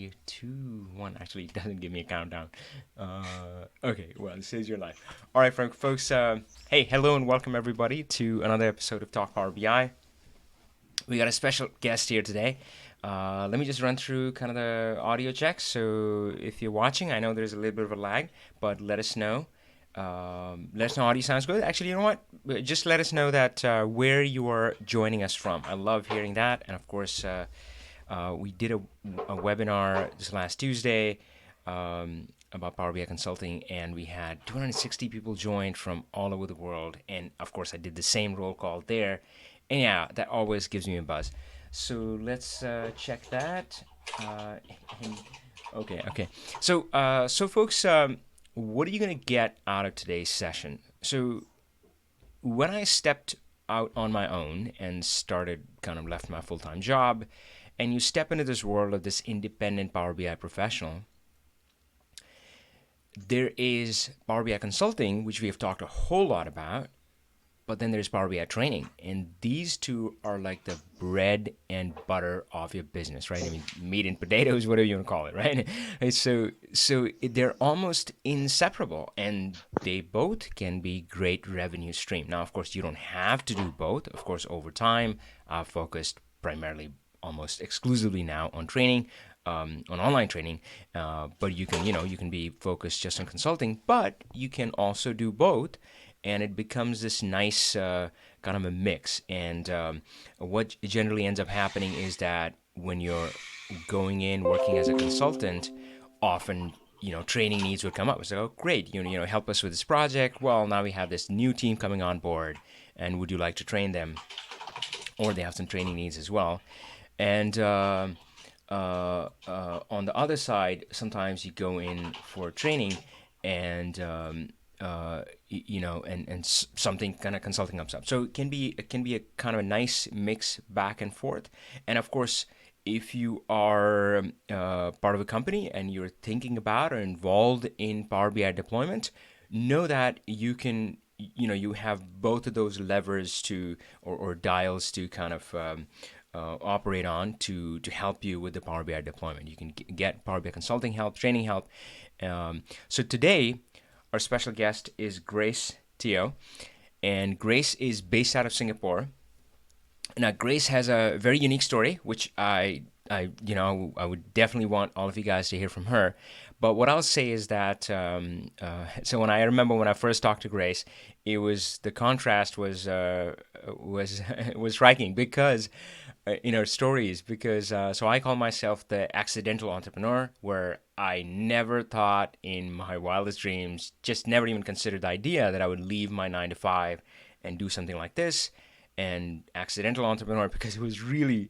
3, 2, 1. Actually, it doesn't give me a countdown. Okay, well, this is your life. All right, folks. Hey, hello and welcome everybody to another episode of Talk Power BI. We got a special guest here today. Let me just run through kind of the audio checks. So if you're watching, I know there's a little bit of a lag, but let us know. Let us know audio sounds good. Actually, you know what? Just let us know that where you are joining us from. I love hearing that. And of course, we did a webinar this last Tuesday about Power BI consulting, and we had 260 people joined from all over the world. And of course, I did the same roll call there. And yeah, that always gives me a buzz. So let's check that. And, okay. So folks, what are you gonna get out of today's session? So when I stepped out on my own and started kind of left my full-time job, and you step into this world of this independent Power BI professional, there is Power BI consulting, which we have talked a whole lot about, but then there's Power BI training, and these two are like the bread and butter of your business, right? I mean, meat and potatoes, whatever you want to call it, right? So they're almost inseparable, and they both can be great revenue stream. Now, of course, you don't have to do both. Of course, over time, I've focused primarily, almost exclusively now on training. On online training, but you can be focused just on consulting, but you can also do both, and it becomes this nice kind of a mix. And what generally ends up happening is that when you're going in working as a consultant, often training needs would come up. It's like, oh great, help us with this project. Well, now we have this new team coming on board, and would you like to train them? Or they have some training needs as well. And on the other side, sometimes you go in for training, and something kind of consulting comes up. So it can be a kind of a nice mix back and forth. And of course, if you are part of a company and you're thinking about or involved in Power BI deployment, know that you can you have both of those levers to or dials to kind of operate on to help you with the Power BI deployment. You can get Power BI consulting help, training help. So today, our special guest is Grace Teoh, and Grace is based out of Singapore. Now, Grace has a very unique story, which I would definitely want all of you guys to hear from her. But what I'll say is that so when I remember when I first talked to Grace, it was the contrast was was striking because stories because so I call myself the accidental entrepreneur, where I never thought in my wildest dreams, just never even considered the idea that I would leave my 9 to 5 and do something like this. And accidental entrepreneur because it was really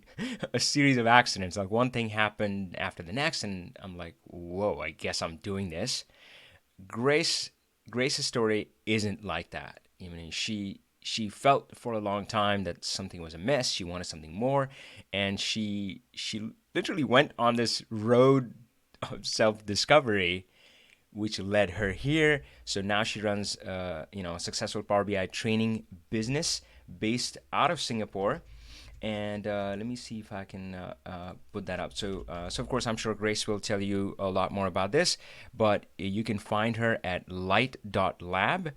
a series of accidents. Like one thing happened after the next, and I'm like, whoa, I guess I'm doing this. Grace's story isn't like that. I mean, she felt for a long time that something was amiss. She wanted something more, and she literally went on this road of self-discovery, which led her here. So now she runs a successful Power BI training business based out of Singapore. And let me see if I can put that up. So of course, I'm sure Grace will tell you a lot more about this, but you can find her at light.lab.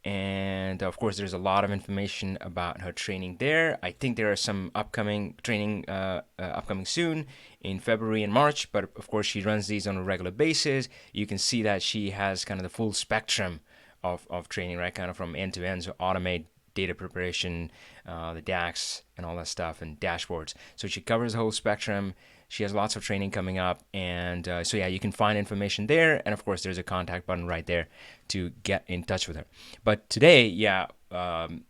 And of course, there's a lot of information about her training there. I think there are some upcoming training upcoming soon in February and March, but of course, she runs these on a regular basis. You can see that she has kind of the full spectrum of training, right? Kind of from end to end, so automate data preparation, the DAX, and all that stuff, and dashboards. So she covers the whole spectrum. She has lots of training coming up, and so yeah, you can find information there. And of course, there's a contact button right there to get in touch with her. But today, I want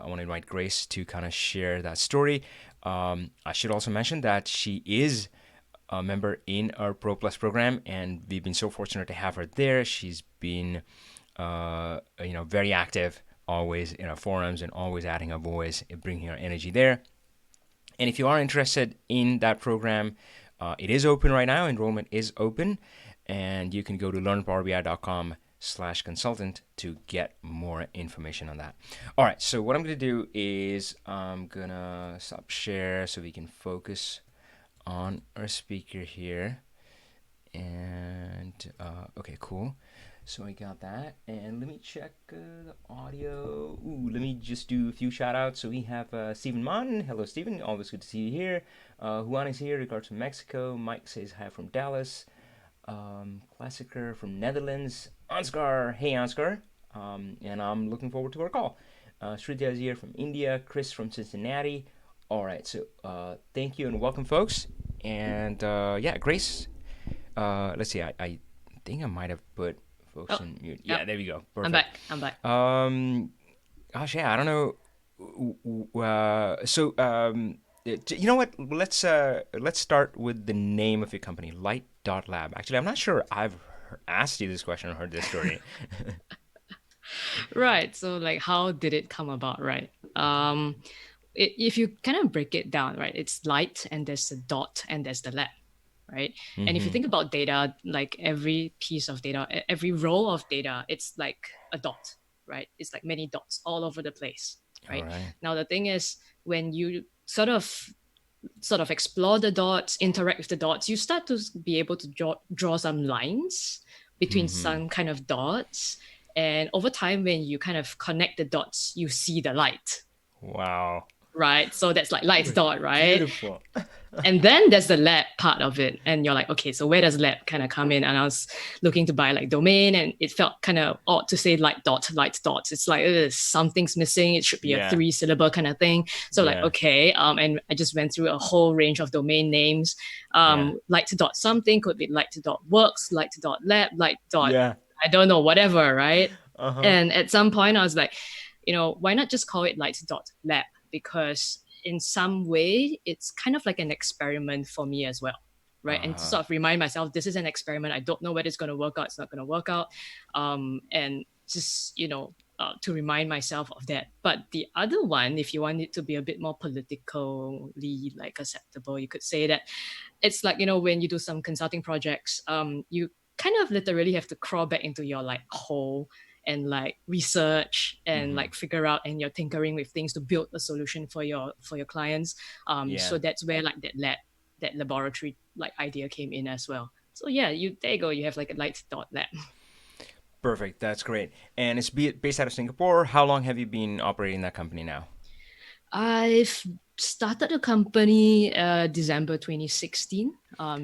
to invite Grace to kind of share that story. I should also mention that she is a member in our Pro Plus program, and we've been so fortunate to have her there. She's been, very active, always in our forums and always adding her voice and bringing her energy there. And if you are interested in that program, it is open right now. Enrollment is open, and you can go to learnpowerbi.com/consultant to get more information on that. All right, so what I'm going to do is I'm going to stop share so we can focus on our speaker here. And okay, cool. So I got that, and let me check the audio. Ooh, let me just do a few shout outs. So we have Stephen Mon. Hello, Stephen. Always good to see you here. Juan is here. Regards from Mexico. Mike says hi from Dallas. Classicer from Netherlands. Ansgar. Hey, Ansgar. And I'm looking forward to our call. Sridhar is here from India. Chris from Cincinnati. All right. So thank you and welcome, folks. And yeah, Grace. Let's see. I think I might have put folks Oh, in mute. yep. Yeah, there we go. I'm Perfect. back. I'm back. Gosh, yeah, I don't know. You know what? Let's start with the name of your company, Light.lab. Actually, I'm not sure I've asked you this question or heard this story. Right. So like how did it come about, right? If you kind of break it down, right, it's light and there's the dot and there's the lab, right? And if you Mm-hmm. think about data, like every piece of data, every row of data, it's like a dot, right? It's like many dots all over the place, All right? right. Now the thing is when you sort of explore the dots, interact with the dots, you start to be able to draw some lines between Mm-hmm. some kind of dots. And over time, when you kind of connect the dots, you see the light, Wow. right? So that's like light dot, right? Beautiful. And then there's the lab part of it. And you're like, okay, so where does lab kind of come in? And I was looking to buy like domain and it felt kind of odd to say light dot. It's like, something's missing. It should be a Yeah. 3 syllable kind of thing. So like, Yeah. okay. And I just went through a whole range of domain names. Yeah. Light dot something could be light dot works, light dot lab, light dot, Yeah. I don't know, whatever, right? Uh huh. And at some point I was like, why not just call it light dot lab? Because in some way, it's kind of like an experiment for me as well, right? Uh And to huh. sort of remind myself, this is an experiment. I don't know whether it's going to work out. It's not going to work out, and just to remind myself of that. But the other one, if you want it to be a bit more politically like acceptable, you could say that it's like when you do some consulting projects, you kind of literally have to crawl back into your like hole and like research and Mm-hmm. like figure out, and you're tinkering with things to build a solution for your clients. Yeah. So that's where like that laboratory like idea came in as well. So yeah, there you go, you have like a light dot lab. Perfect. That's great. And it's based out of Singapore. How long have you been operating that company now? I've started a company December 2016,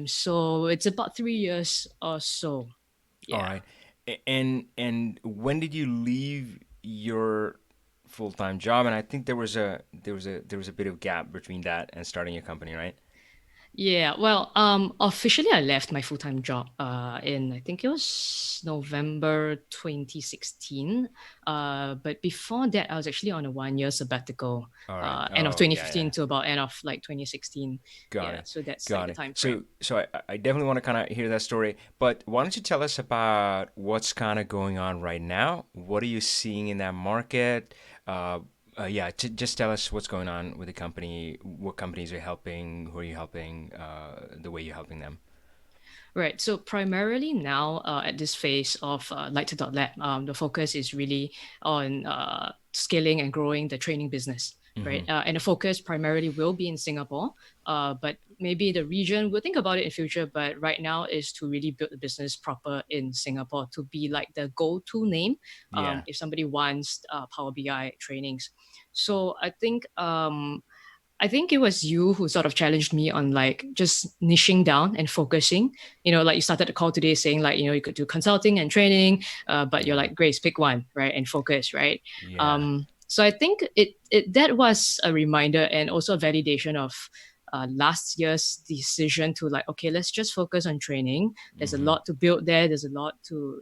so it's about 3 years or so. All Yeah. right. And when did you leave your full-time job? And I think there was a bit of gap between that and starting your company, right? Yeah, well, officially I left my full-time job in I think it was November 2016. But before that I was actually on a 1 year sabbatical, All right. end of Oh, yeah, yeah. 2015 to about end of like 2016. Got Yeah, it. so that's like Got the it. time So, frame. so I definitely want to kind of hear that story. But why don't you tell us about what's kind of going on right now? What are you seeing in that market? Uh, yeah, just tell us what's going on with the company. What companies are helping? Who are you helping? The way you're helping them. Right. So primarily now, at this phase of Lighter.lab, the focus is really on scaling and growing the training business, Mm-hmm. right? And the focus primarily will be in Singapore, but maybe the region, we'll think about it in future, but right now is to really build the business proper in Singapore to be like the go-to name Yeah. if somebody wants Power BI trainings. So I think it was you who sort of challenged me on like just niching down and focusing. Like you started the call today saying like, you could do consulting and training, but you're Yeah. like, Grace, pick one, right? And focus, right? Yeah. So I think it that was a reminder and also a validation of last year's decision to like, okay, let's just focus on training. There's a Mm-hmm. lot to build there. There's a lot to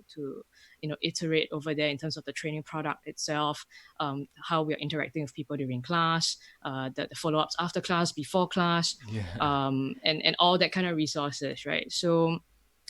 iterate over there in terms of the training product itself, how we are interacting with people during class, the follow-ups after class, before class, Yeah. and all that kind of resources, right? So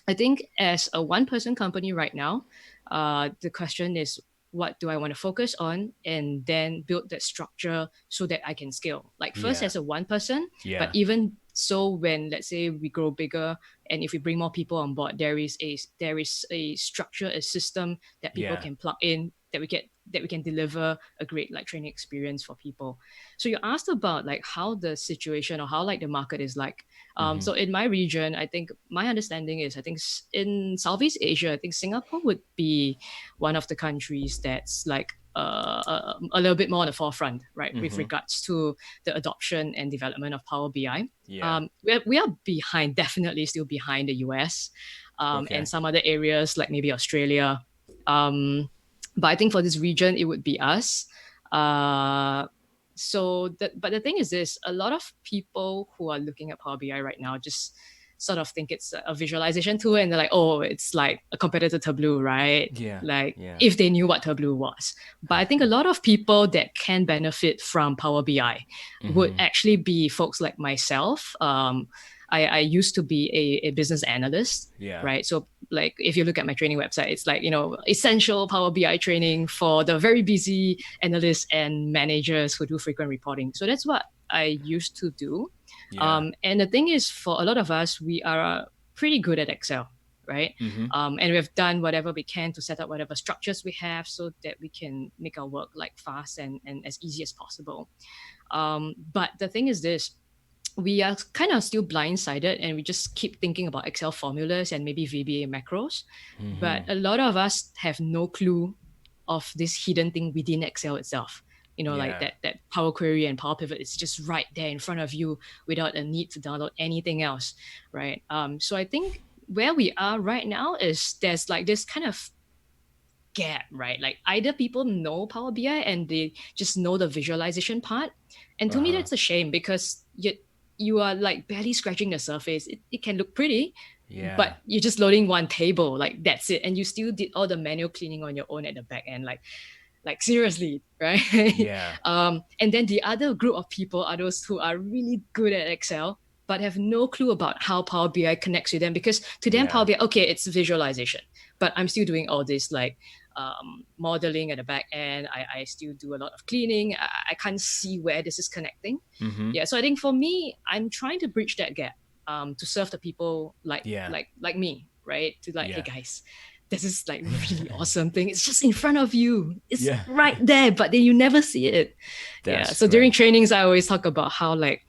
I think as a one-person company right now, the question is, what do I want to focus on, and then build that structure so that I can scale. Like first Yeah. as a one person, but Yeah. even so, when let's say we grow bigger and if we bring more people on board, there is a structure, a system that people Yeah. can plug in, that we get that we can deliver a great like training experience for people. So you asked about like how the situation or how like the market is like. Mm-hmm. So in my region, I think my understanding is I think in Southeast Asia, I think Singapore would be one of the countries that's like a little bit more on the forefront, right, with Mm-hmm. regards to the adoption and development of Power BI. Yeah. We are behind, definitely still behind the US and Okay. some other areas like maybe Australia. Um, but I think for this region, it would be us. Uh, but the thing is this: a lot of people who are looking at Power BI right now just sort of think it's a visualization tool, and they're like, "Oh, it's like a competitor to Tableau, right?" Yeah. Like Yeah. if they knew what Tableau was. But I think a lot of people that can benefit from Power BI would Mm-hmm. actually be folks like myself. I used to be a business analyst, Yeah. right? So like if you look at my training website, it's like, essential Power BI training for the very busy analysts and managers who do frequent reporting. So that's what I used to do. Yeah. And the thing is, for a lot of us, we are pretty good at Excel, right? Mm-hmm. And we've done whatever we can to set up whatever structures we have so that we can make our work like fast and as easy as possible. But the thing is this, we are kind of still blindsided and we just keep thinking about Excel formulas and maybe VBA macros. Mm-hmm. But a lot of us have no clue of this hidden thing within Excel itself. Like Yeah. that Power Query and Power Pivot is just right there in front of you without a need to download anything else, right? So I think where we are right now is there's like this kind of gap, right? Like either people know Power BI and they just know the visualization part. And to me, Uh-huh. that's a shame because you are like barely scratching the surface. It can look pretty, Yeah. but you're just loading one table, like that's it. And you still did all the manual cleaning on your own at the back end. Like seriously, right? Yeah. And then the other group of people are those who are really good at Excel but have no clue about how Power BI connects with them, because to them Power Yeah. BI, okay, it's visualization, but I'm still doing all this like modeling at the back end. I still do a lot of cleaning. I can't see where this is connecting. Mm-hmm. Yeah, so I think for me, I'm trying to bridge that gap to serve the people like Yeah. like me, right? To like, hey Yeah. guys, this is like really awesome thing. It's just in front of you. It's Yeah. right there, but then you never see it. Yeah. That's So during great. trainings, I always talk about how like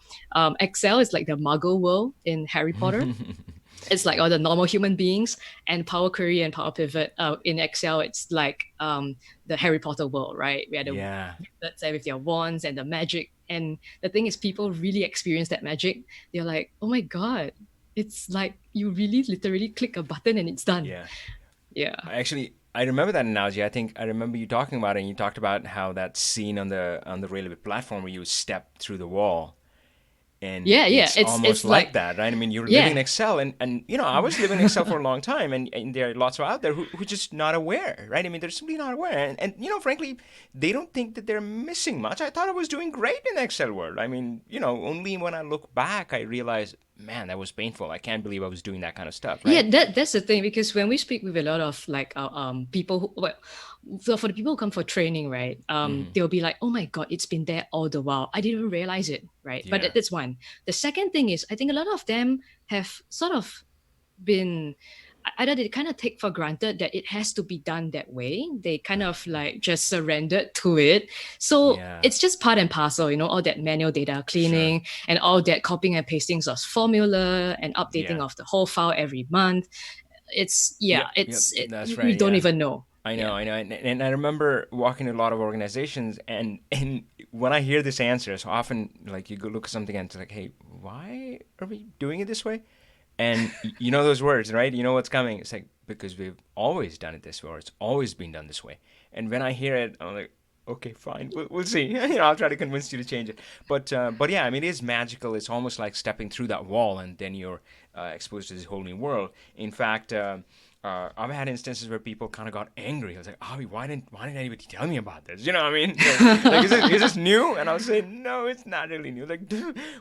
Excel is like the Muggle world in Harry Potter. It's like all the normal human beings, and Power Query and Power Pivot in Excel, it's like the Harry Potter world, right? Where the Yeah. let's say with their wands and the magic. And the thing is, people really experience that magic. They're like, oh my god, it's like you really literally click a button and it's done. Yeah. Yeah. I remember that analogy. I think I remember you talking about it, and you talked about how that scene on the railway platform where you step through the wall, and Yeah. it's It's almost like like, that, right? I mean, you're living in yeah. Excel, and I was living in Excel for a long time, and there are lots of out there who just not aware, right? I mean, they're simply not aware, and frankly, they don't think that they're missing much. I thought I was doing great in the Excel world. I mean, only when I look back, I realize, man, that was painful. I can't believe I was doing that kind of stuff, Yeah, right? that's the thing, because when we speak with a lot of like people who, well, so for the people who come for training, right, Mm-hmm. they'll be like, oh my god, it's been there all the while, I didn't even realize it, right? But Yeah. that's one. The second thing is, I think a lot of them have sort of been, either they kind of take for granted that it has to be done that way. They kind of like just surrendered to it. So Yeah. it's just part and parcel, all that manual data Sure. cleaning and all that copying and pasting of formula and updating Yeah. of the whole file every month. It's, yeah, Yep. Yep. That's we right. don't Yeah. even know. I know, Yeah. I know, and I remember walking to a lot of organizations, and when I hear this answer, so often like you go look at something and it's like, hey, why are we doing it this way? And you know those words, right? You know what's coming. It's like, because we've always done it this way, or it's always been done this way. And when I hear it, I'm like, okay, fine, we'll see. I'll try to convince you to change it. But yeah, I mean, it is magical. It's almost like stepping through that wall, and then you're exposed to this whole new world. In fact. I've had instances where people kind of got angry. I was like, Avi, why didn't anybody tell me about this? You know what I mean? Like, is this new? And I was saying, no, it's not really new. Like,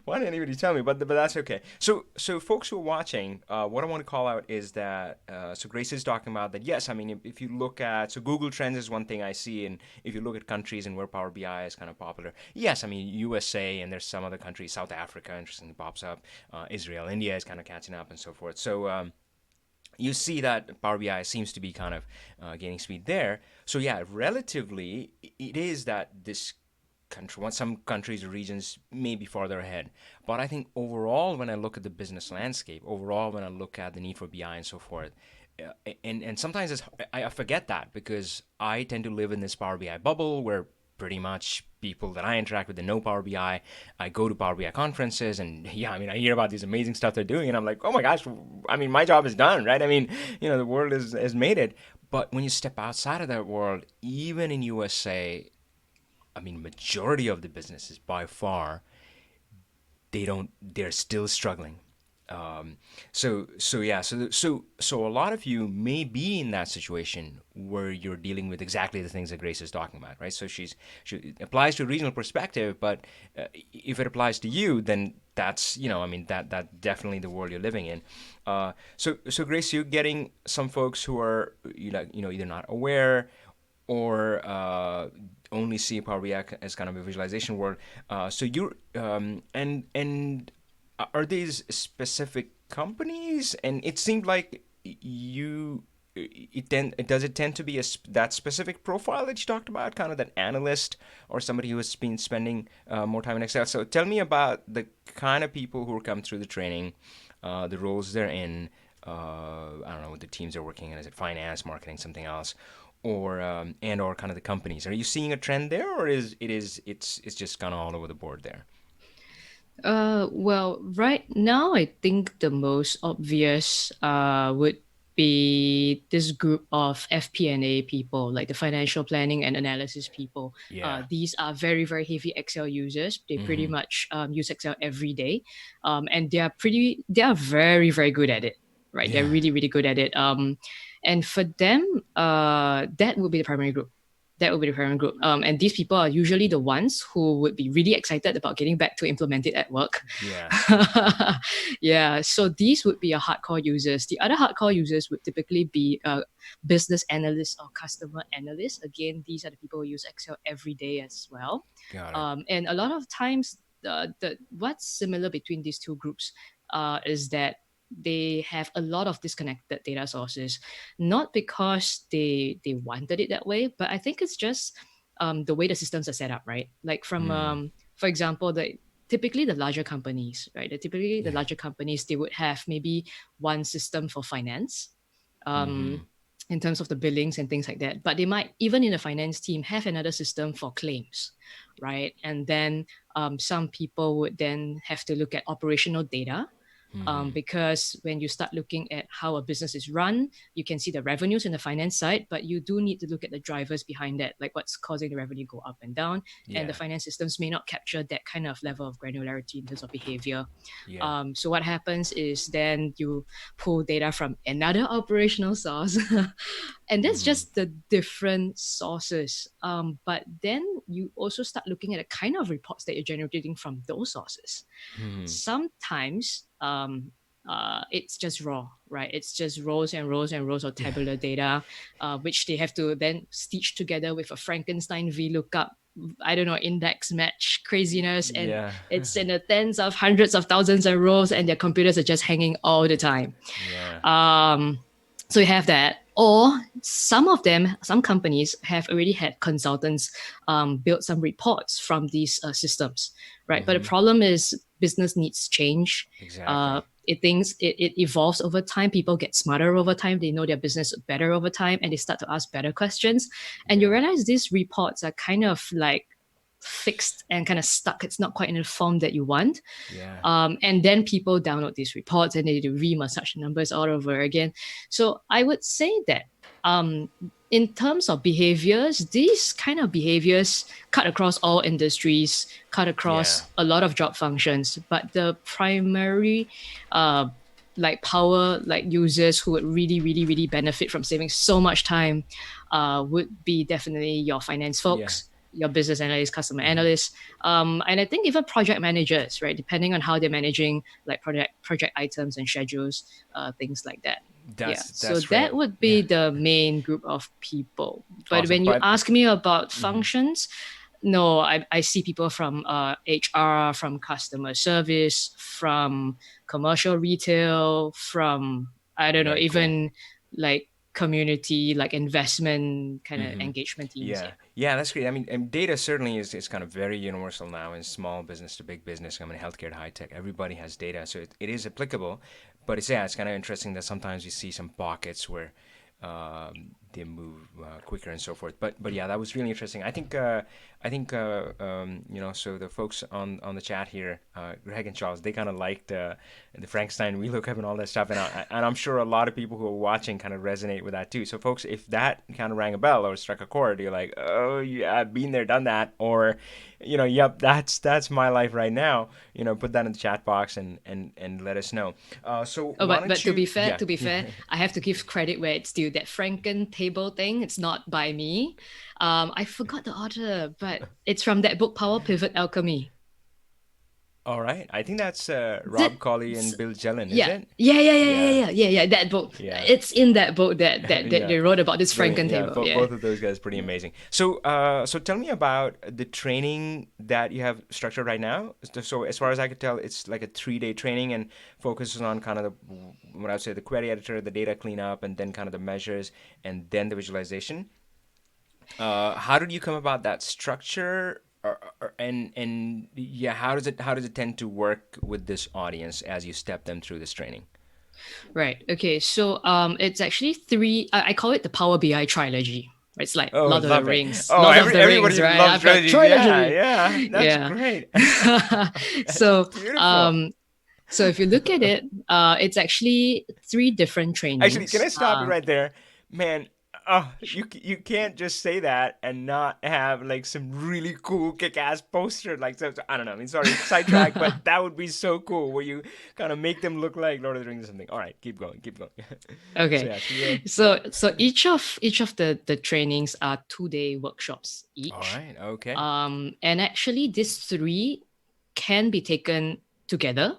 why didn't anybody tell me? But that's okay. So folks who are watching, what I want to call out is that, so Grace is talking about that, yes, I mean, if you look at, so Google Trends is one thing I see, and if you look at countries and where Power BI is kind of popular, yes, I mean, USA, and there's some other countries, South Africa, interestingly pops up, Israel, India is kind of catching up and so forth. So, you see that Power BI seems to be kind of gaining speed there. So yeah, relatively, it is that this country, some countries or regions may be farther ahead. But I think overall, when I look at the business landscape, overall, when I look at the need for BI and so forth, and sometimes I forget that because I tend to live in this Power BI bubble where pretty much people that I interact with that know Power BI, I go to Power BI conferences, and yeah, I mean, I hear about these amazing stuff they're doing, and I'm like, oh my gosh, I mean, my job is done, right? I mean, the world has made it. But when you step outside of that world, even in USA, I mean, majority of the businesses by far, they're still struggling. Um, so yeah, so a lot of you may be in that situation where you're dealing with exactly the things that Grace is talking about, right? So she applies to a regional perspective, but if it applies to you, then that's I mean that definitely the world you're living in. So Grace, you're getting some folks who are either not aware or only see Power BI as kind of a visualization world. So you're and are these specific companies? And it seemed like you does it tend to be that specific profile that you talked about, kind of that analyst or somebody who has been spending more time in Excel. So tell me about the kind of people who are come through the training, the roles they're in. I don't know what the teams are working in. Is it finance, marketing, something else? Or or kind of the companies. Are you seeing a trend there, or it's just kind of all over the board there? Well, right now, I think the most obvious would be this group of FP&A people, like the financial planning and analysis people. Yeah. These are very, very heavy Excel users. They pretty Mm-hmm. much use Excel every day, and they are very, very good at it. Right, they're Yeah. really, really good at it. And for them, that would be the primary group. That would be the parent group. And these people are usually the ones who would be really excited about getting back to implement it at work. Yeah. Yeah, so these would be your hardcore users. The other hardcore users would typically be business analysts or customer analysts. Again, these are the people who use Excel every day as well. Got it. And a lot of times, what's similar between these two groups is that they have a lot of disconnected data sources, not because they wanted it that way, but I think it's just the way the systems are set up, right? Like from Hmm. for example, typically the larger companies, right? Typically the Yeah. larger companies, they would have maybe one system for finance. Mm-hmm. Um, in terms of the billings and things like that, but they might even in the finance team have another system for claims, right? And then some people would then have to look at operational data, Mm-hmm. because when you start looking at how a business is run, you can see the revenues in the finance side, but you do need to look at the drivers behind that, like what's causing the revenue go up and down. And the Yeah. finance systems may not capture that kind of level of granularity in terms of behavior. Yeah. So what happens is then you pull data from another operational source, and that's Mm-hmm. just the different sources. But then you also start looking at the kind of reports that you're generating from those sources. Mm-hmm. Sometimes it's just raw, right? It's just rows and rows and rows of Yeah. tabular data, which they have to then stitch together with a Frankenstein VLOOKUP, I don't know, index match craziness. And Yeah. it's in the tens of hundreds of thousands of rows, and their computers are just hanging all the time. Yeah. Um, so you have that. Or some of them, some companies have already had consultants build some reports from these systems, right? But the Mm-hmm. problem is business needs change. Exactly. It evolves over time. People get smarter over time. They know their business better over time, and they start to ask better questions. And you Yeah. realize these reports are kind of like fixed and kind of stuck. It's not quite in the form that you want. Yeah. And then people download these reports and they do remassage the numbers all over again. So I would say that um, in terms of behaviors, these kind of behaviors cut across all industries, cut Yeah. across a lot of job functions. But the primary uh, like power like users who would really really really benefit from saving so much time would be definitely your finance Yeah. folks, your business analysts, customer Mm-hmm. analysts, and I think even project managers, right? Depending on how they're managing like project items and schedules, things like that. Yeah, so That's that right. would Yeah. be the main group of people. But Awesome. when you But ask me about mm-hmm. functions, no, I see people from HR, from customer service, from commercial retail, from I don't know, Very cool. even like community, like investment kind of Mm-hmm. engagement teams. Yeah, Yeah. yeah, that's great. I mean, and data certainly is kind of very universal now in small business to big business. I mean, healthcare to high tech, everybody has data, so it is applicable. But it's yeah, it's kind of interesting that sometimes you see some pockets where they move quicker and so forth. But yeah, that was really interesting. So the folks on the chat here, Greg and Charles, they kind of liked the Frankenstein VLOOKUP and all that stuff, and I'm sure a lot of people who are watching kind of resonate with that too. So folks, if that kind of rang a bell or struck a chord, you're like, oh yeah, I've been there, done that, or yep, that's my life right now. Put that in the chat box and let us know. So Oh, why but don't you? Yeah, to be yeah. fair, I have to give credit where it's due. That Franken table thing, it's not by me. I forgot the author, but it's from that book, Power Pivot Alchemy. All right, I think that's Is it? Rob Colley and Bill Jelen, is Yeah, it? yeah, Yeah, yeah, yeah, yeah. That book. yeah. It's in that book that Yeah, they wrote about this brilliant. Franken Yeah, table. Yeah. both of those guys pretty amazing. So, so tell me about the training that you have structured right now. So, as far as I could tell, it's like a 3-day training and focuses on kind of what I would say the query editor, the data cleanup, and then kind of the measures, and then the visualization. How did you come about that structure? And yeah, how does it tend to work with this audience as you step them through this training? Right. Okay. So it's actually three. I call it the Power BI trilogy. It's like Oh, love it. Oh, Lord of the Rings, everybody right? loves I've got strategies. Yeah, trilogy. yeah, that's Yeah. great. That's so beautiful. um, so if you look at it, it's actually three different Actually, can trainings. I stop you right there, man? Oh, you can't just say that and not have like some really cool kick-ass poster like I don't know. I mean, sorry, sidetrack, but that would be so cool where you kind of make them look like Lord of the Rings or something. All right, keep going, keep going. So Okay. yeah, 3 day. Yeah. So each of the trainings are 2-day workshops All each. right. Okay. And actually these three can be taken together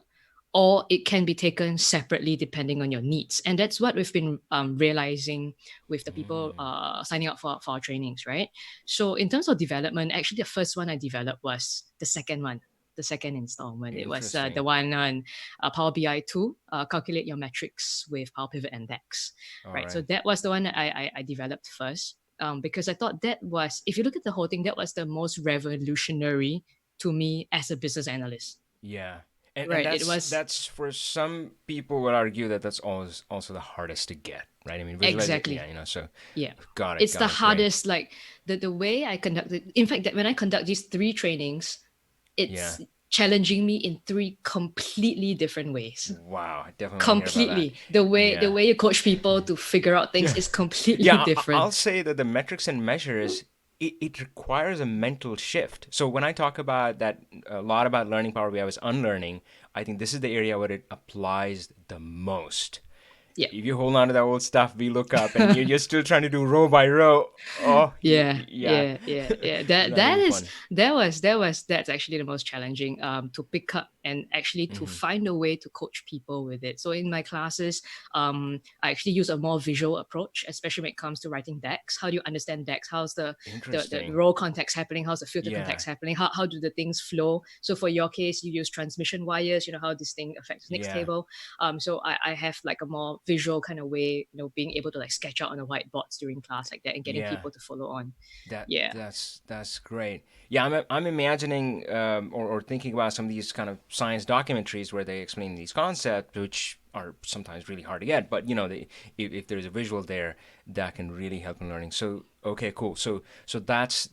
or it can be taken separately depending on your needs. And that's what we've been realizing with the people Mm, signing up for our trainings, right? So in terms of development, actually the first one I developed was the second one, the second installment. It was the interesting. one on Power BI 2, calculate your metrics with Power Pivot and DAX, All right? So right. that was the one that I developed first. Because I thought that was, if you look at the whole thing, that was the most revolutionary to me as a business analyst. Yeah. And Right. It that's was that's for some people would argue that that's always also the hardest to get, right? I mean, visualize, yeah, exactly. so Yeah. It's the got it, great. hardest, like the way I conducted. In fact, that when I conduct these three trainings, Yeah. it's challenging me in three completely different ways. Wow, I definitely want to hear about that. Completely. The Yeah. way you coach people to figure out things is completely Yeah, different. I'll say that the metrics and measures it requires a mental shift. So when I talk about that a lot about learning Power BI was unlearning, I think this is the area where it applies the most. Yeah. If you hold on to that old stuff we look up and you're still trying to do row by row, oh Yeah, yeah, yeah. it's That not gonna that be is fun. that's actually the most challenging to pick up and actually to Hmm. find a way to coach people with it. So in my classes, I actually use a more visual approach, especially when it comes to writing decks. How do you understand decks? How's the Interesting. row context happening? How's the filter Yeah, context happening? How do the things flow? So for your case, you use transmission wires. You know how this thing affects the next yeah, table. So I have like a more visual kind of way, being able to like sketch out on the whiteboards during class like that and getting yeah. people to follow on. That Yeah. that's great. Yeah, I'm imagining or thinking about some of these kind of science documentaries where they explain these concepts, which are sometimes really hard to get. But if there's a visual there, that can really help in learning. So okay, cool. So that's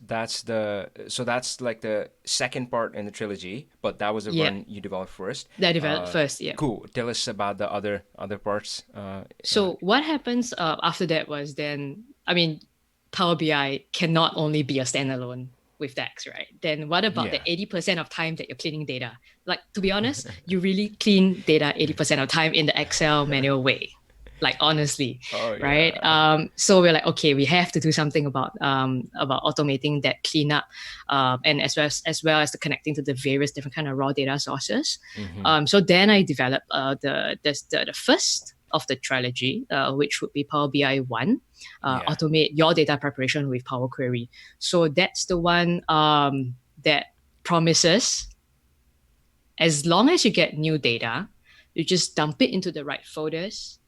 like the second part in the trilogy, but that was the Yeah. one you developed first. That developed first. Yeah. Cool. Tell us about the other parts. So what happens after that was then, I mean, Power BI cannot only be a standalone with DAX, right? Then what about the Yeah. 80% of time that you're cleaning data? Like, to be honest, you really clean data 80% of time in the Excel manual way. Like honestly, Oh right? yeah. So we're like, okay, we have to do something about automating that cleanup, and as well as the connecting to the various different kind of raw data sources. Hmm. So then I developed the first of the trilogy, which would be Power BI 1, Yeah. automate your data preparation with Power Query. So that's the one that promises, as long as you get new data, you just dump it into the right folders,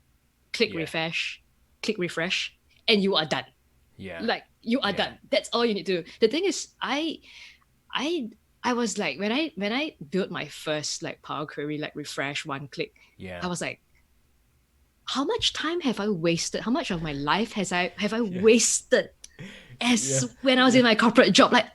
Yeah. click refresh, and you are done. Yeah. Like you are Yeah. done. That's all you need to do. The thing is, I I was like, when I built my first like Power Query like refresh one click, Yeah. I was like, how much time have I wasted? How much of my life have I Yeah. wasted Yeah. as when I was Yeah. in my corporate job? Like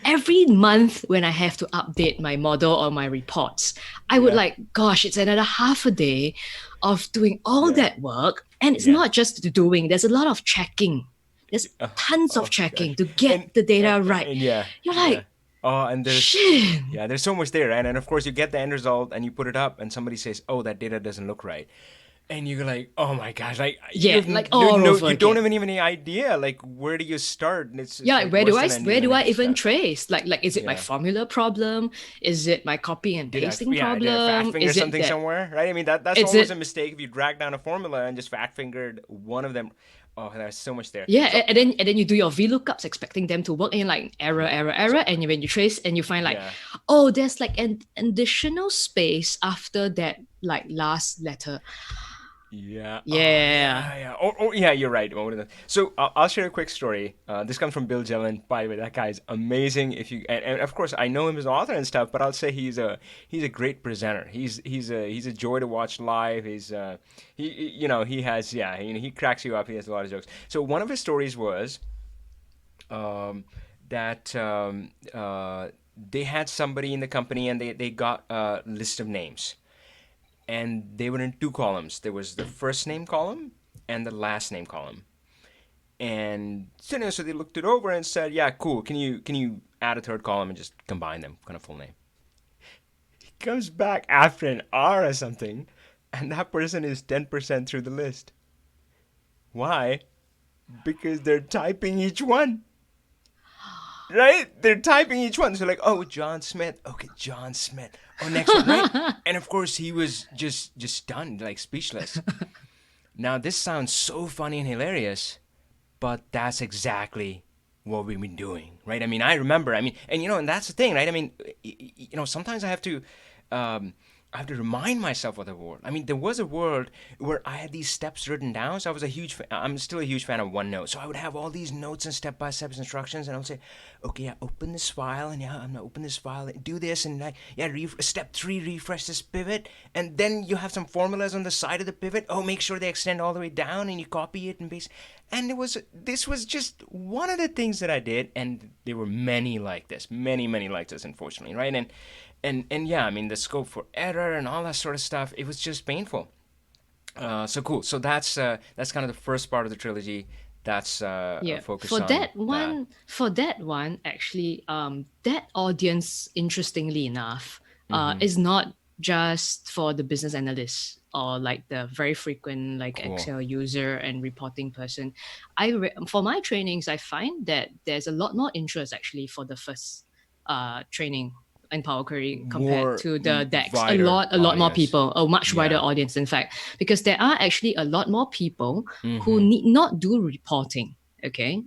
every month when I have to update my model or my reports, I would Yeah. like, gosh, it's another half a day of doing all Yeah. that work. And it's Yeah. not just doing, there's a lot of checking. There's Oh, tons oh of my checking gosh. to get And the and data right. and yeah, You're yeah. like, Oh, and shit. there's so much there, and of course you get the end result and you put it up, and somebody says, "Oh, that data doesn't look right," and you're like, "Oh my gosh!" Like Yeah, you've like all over you don't again. have even any idea like where do you start, and Yeah, it's like like worse than where do I energy even stuff. trace? Like is it my Yeah. formula problem? Is it my copy and pasting Did I fat problem? finger Is it something that somewhere? Right? I mean that's is always a it mistake if you drag down a formula and just fat fingered one of them. Oh, there's so much there. yeah, So and then you do your VLOOKUPs expecting them to work and you're like error, so and when you trace and you find like, yeah. oh, there's like an additional space after that like last letter. Yeah. Oh, Yeah. yeah, yeah. Yeah, you're right. So I'll share a quick story. This comes from Bill Jelen. By the way, that guy is amazing. If you and of course I know him as an author and stuff, but I'll say he's a great presenter. He's a joy to watch live. He has he cracks you up. He has a lot of jokes. So one of his stories was um, that they had somebody in the company and they got a list of names and they were in two columns. There was the first name column and the last name column. And so they looked it over and said, "Yeah, cool. Can you add a third column and just combine them, kind of full name?" He comes back after an hour or something, and that person is 10% through the list. Why? Because they're typing each one. Right? They're typing each one. So like, oh, John Smith. Okay, John Smith. Oh, next one, right? And of course, he was just stunned, like speechless. Now, this sounds so funny and hilarious, but that's exactly what we've been doing, right? I mean, I remember. I mean, and that's the thing, right? I mean, sometimes um, I have to remind myself of the world. I mean, there was a world where I had these steps written down. So I'm still a huge fan of OneNote. So I would have all these notes and step-by-step instructions, and I would say, okay, yeah, open this file, and yeah, I'm gonna open this file, and do this, and yeah, step 3, refresh this pivot, and then you have some formulas on the side of the pivot. Oh, make sure they extend all the way down, and you copy it and paste. And this was just one of the things that I did, and there were many like this, many like this, unfortunately, right? And yeah, I mean the scope for error and all that sort of stuff. It was just painful. So cool. So that's kind of the first part of the trilogy. That's a Yeah, focus on that. for that one, actually, that audience, interestingly enough, Mm-hmm. is not just for the business analysts or like the very frequent like Cool. Excel user and reporting person. For my trainings, I find that there's a lot more interest actually for the first training in Power Query compared More to the decks. wider A lot more audience. people, a much wider Yeah. audience, in fact, because there are actually a lot more people who Mm-hmm. need not do reporting, okay,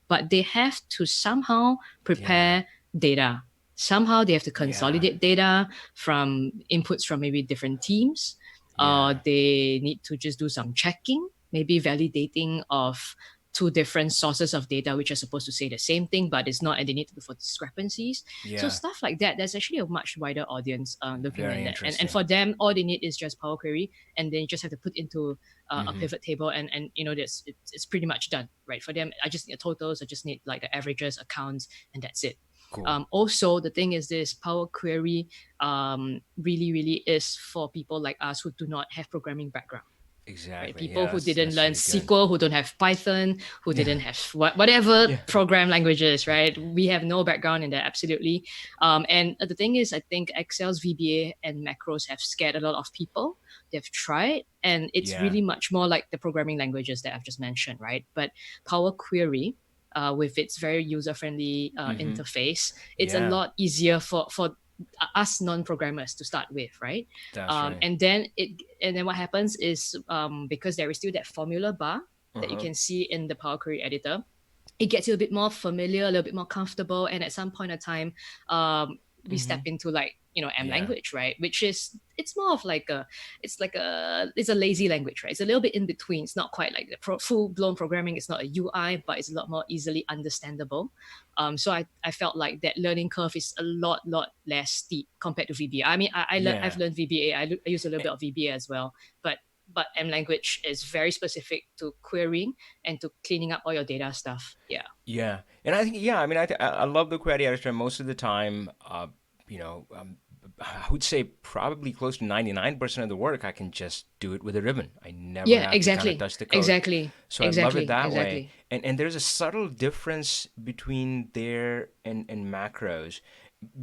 but they have to somehow Yeah. prepare data. Somehow they have to Yeah. consolidate data from inputs from maybe different teams. Yeah. They need to just do some checking, maybe validating of two different sources of data which are supposed to say the same thing but it's not, and they need to look for discrepancies. So Yeah. stuff like that, there's actually a much wider audience looking Very at that, and interesting. for them all they need is just Power Query, and then you just have to put into a Mm-hmm. pivot table, and it's pretty much done, right? For them, I just need totals, I just need like the averages, accounts, and that's it. Cool. Also, the thing is this Power Query really is for people like us who do not have programming background, right? Exactly. People Yeah. who didn't That's learn really good. SQL, who don't have Python, who Yeah. didn't have whatever Yeah. program languages, right? We have no background in that, absolutely. And the thing is, I think Excel's VBA and macros have scared a lot of people. They've tried, and it's Yeah. really much more like the programming languages that I've just mentioned, right? But Power Query, with its very user-friendly Mm-hmm. interface, it's a Yeah. lot easier for us non-programmers to start with, right? That's right. And then what happens is, because there is still that formula bar Uh that you huh. can see in the Power Query editor, it gets you a bit more familiar, a little bit more comfortable, and at some point of time, we step into like M Yeah. language, right? Which is it's more of like it's a lazy language, right? It's a little bit in between. It's not quite like the full blown programming. It's not a UI, but it's a lot more easily understandable. So I felt like that learning curve is a lot less steep compared to VBA. I mean, I've Yeah. learned VBA. I use a little bit of VBA as well, but M language is very specific to querying and to cleaning up all your data stuff. Yeah. Yeah, and I think I mean I love the query editor most of the time. You know, I would say probably close to 99% of the work I can just do it with a ribbon. I never Yeah, have to kind of exactly. touch the code, Exactly. so I love it Exactly. that way. Exactly. And there's a subtle difference between there and macros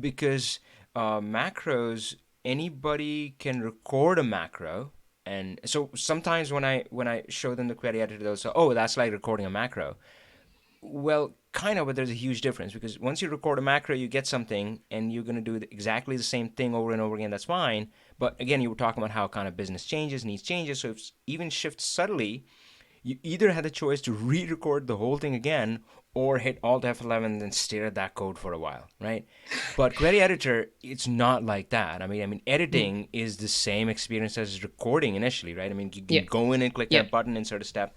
because macros anybody can record a macro. And so sometimes when I show them the query editor, they'll say, "Oh, that's like recording a macro." Well, kind of, but there's a huge difference because once you record a macro, you get something and you're going to do exactly the same thing over and over again. That's fine. But again, you were talking about how kind of business changes, needs changes. So if even shifts subtly, you either had the choice to re-record the whole thing again or hit Alt F11 and then stare at that code for a while, right? But query editor, it's not like that. I mean, Mm. editing is the same experience as recording initially, right? I mean, you can Yep. go in and click Yep. that button, insert a step.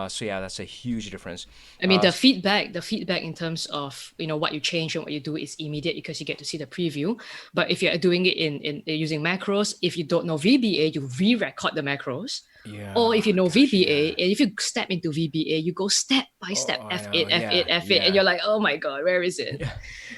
So yeah, that's a huge difference. I mean, Uh, the feedback in terms of what you change and what you do is immediate because you get to see the preview. But if you're doing it in using macros, if you don't know VBA, you re-record the macros. Or yeah, if you know gosh, VBA, yeah. and if you step into VBA, you go step by Oh, step, I F8, know. F8, Yeah, F8, and yeah, you're like, oh my God, where is it? yeah,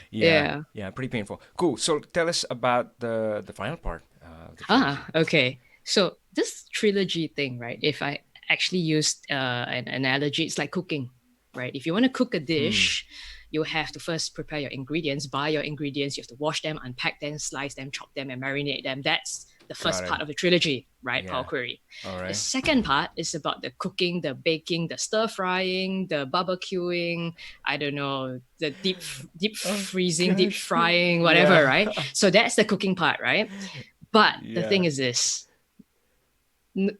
yeah, Yeah. yeah. Pretty painful. Cool. So tell us about the final part of the trilogy. Okay. So this trilogy thing, right? If I actually used an analogy, it's like cooking, right? If you want to cook a Hmm. dish, you have to first prepare your ingredients, buy your ingredients, you have to wash them, unpack them, slice them, chop them, and marinate them. That's the Got first it. part of the trilogy, right? Power Yeah. Query. All The right. second part is about the cooking, the baking, the stir frying, the barbecuing, I don't know, the deep Oh freezing, deep gosh. frying, whatever, Yeah. right? So that's the cooking part, right? But the thing Yeah. is this,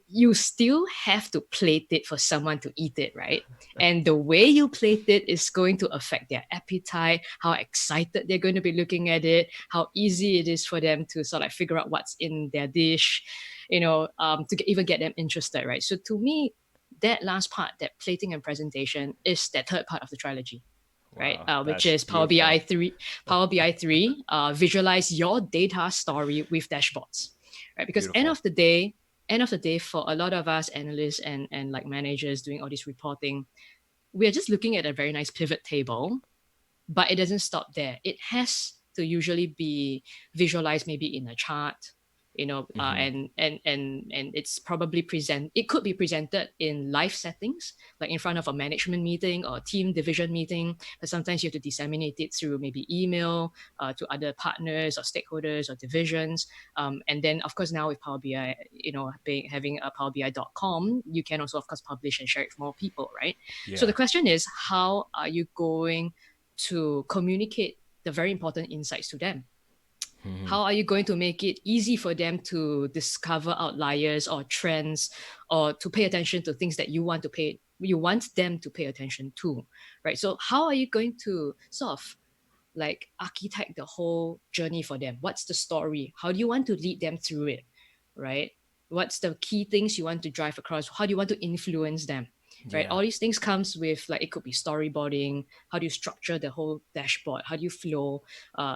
you still have to plate it for someone to eat it, right? And the way you plate it is going to affect their appetite, how excited they're going to be looking at it, how easy it is for them to sort of figure out what's in their dish, even get them interested, right? So to me, that last part, that plating and presentation, is that third part of the trilogy, right? Wow. Which That's is Power beautiful. BI 3. Power BI 3, visualize your data story with dashboards, right? Because Beautiful. end of the day, for a lot of us analysts and like managers doing all this reporting, we're just looking at a very nice pivot table, but it doesn't stop there. It has to usually be visualized maybe in a chart, Mm-hmm. and it's probably it could be presented in live settings, like in front of a management meeting or team division meeting. But sometimes you have to disseminate it through maybe email to other partners or stakeholders or divisions. And then of course now with Power BI, having a powerbi.com, you can also of course publish and share it with more people, right? So the Yeah. question is, how are you going to communicate the very important insights to them? Mm-hmm. How are you going to make it easy for them to discover outliers or trends, or to pay attention to things that you want them to pay attention to, right? So how are you going to sort of like architect the whole journey for them? What's the story? How do you want to lead them through it, right? What's the key things you want to drive across? How do you want to influence them, right? Yeah. All these things comes with, like, it could be storyboarding. How do you structure the whole dashboard? How do you flow?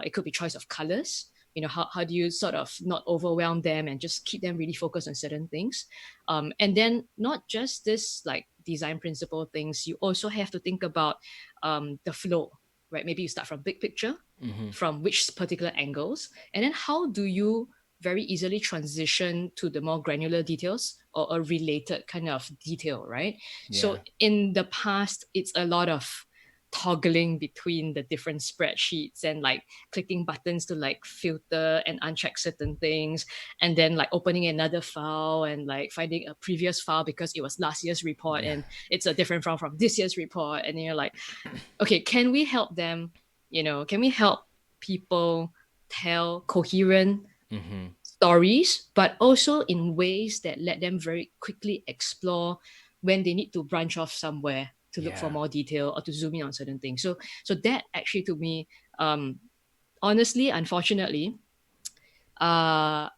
It could be choice of colors. How do you sort of not overwhelm them and just keep them really focused on certain things? And then not just this like design principle things, you also have to think about the flow, right? Maybe you start from big picture, Mm-hmm. from which particular angles, and then how do you very easily transition to the more granular details or a related kind of detail, right? So Yeah. in the past, it's a lot of toggling between the different spreadsheets and like clicking buttons to like filter and uncheck certain things, and then like opening another file and like finding a previous file because it was last year's report Yeah. and it's a different file from this year's report. And you're like, okay, can we help them? Can we help people tell coherent Mm-hmm. stories, but also in ways that let them very quickly explore when they need to branch off somewhere to look for Yeah. more detail or to zoom in on certain things. So that actually to me, um, honestly, unfortunately, uh,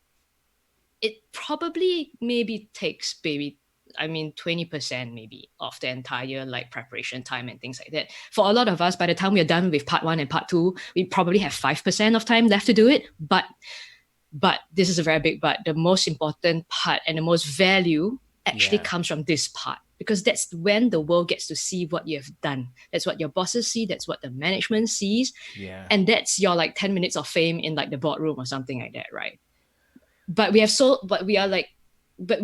it probably maybe takes maybe, I mean, 20% maybe of the entire like preparation time and things like that. For a lot of us, by the time we are done with part one and part two, we probably have 5% of time left to do it. But this is a very big but. The most important part and the most value actually Yeah. comes from this part, because that's when the world gets to see what you have done. That's what your bosses see. That's what the management sees. Yeah. And that's your like 10 minutes of fame in like the boardroom or something like that, right? But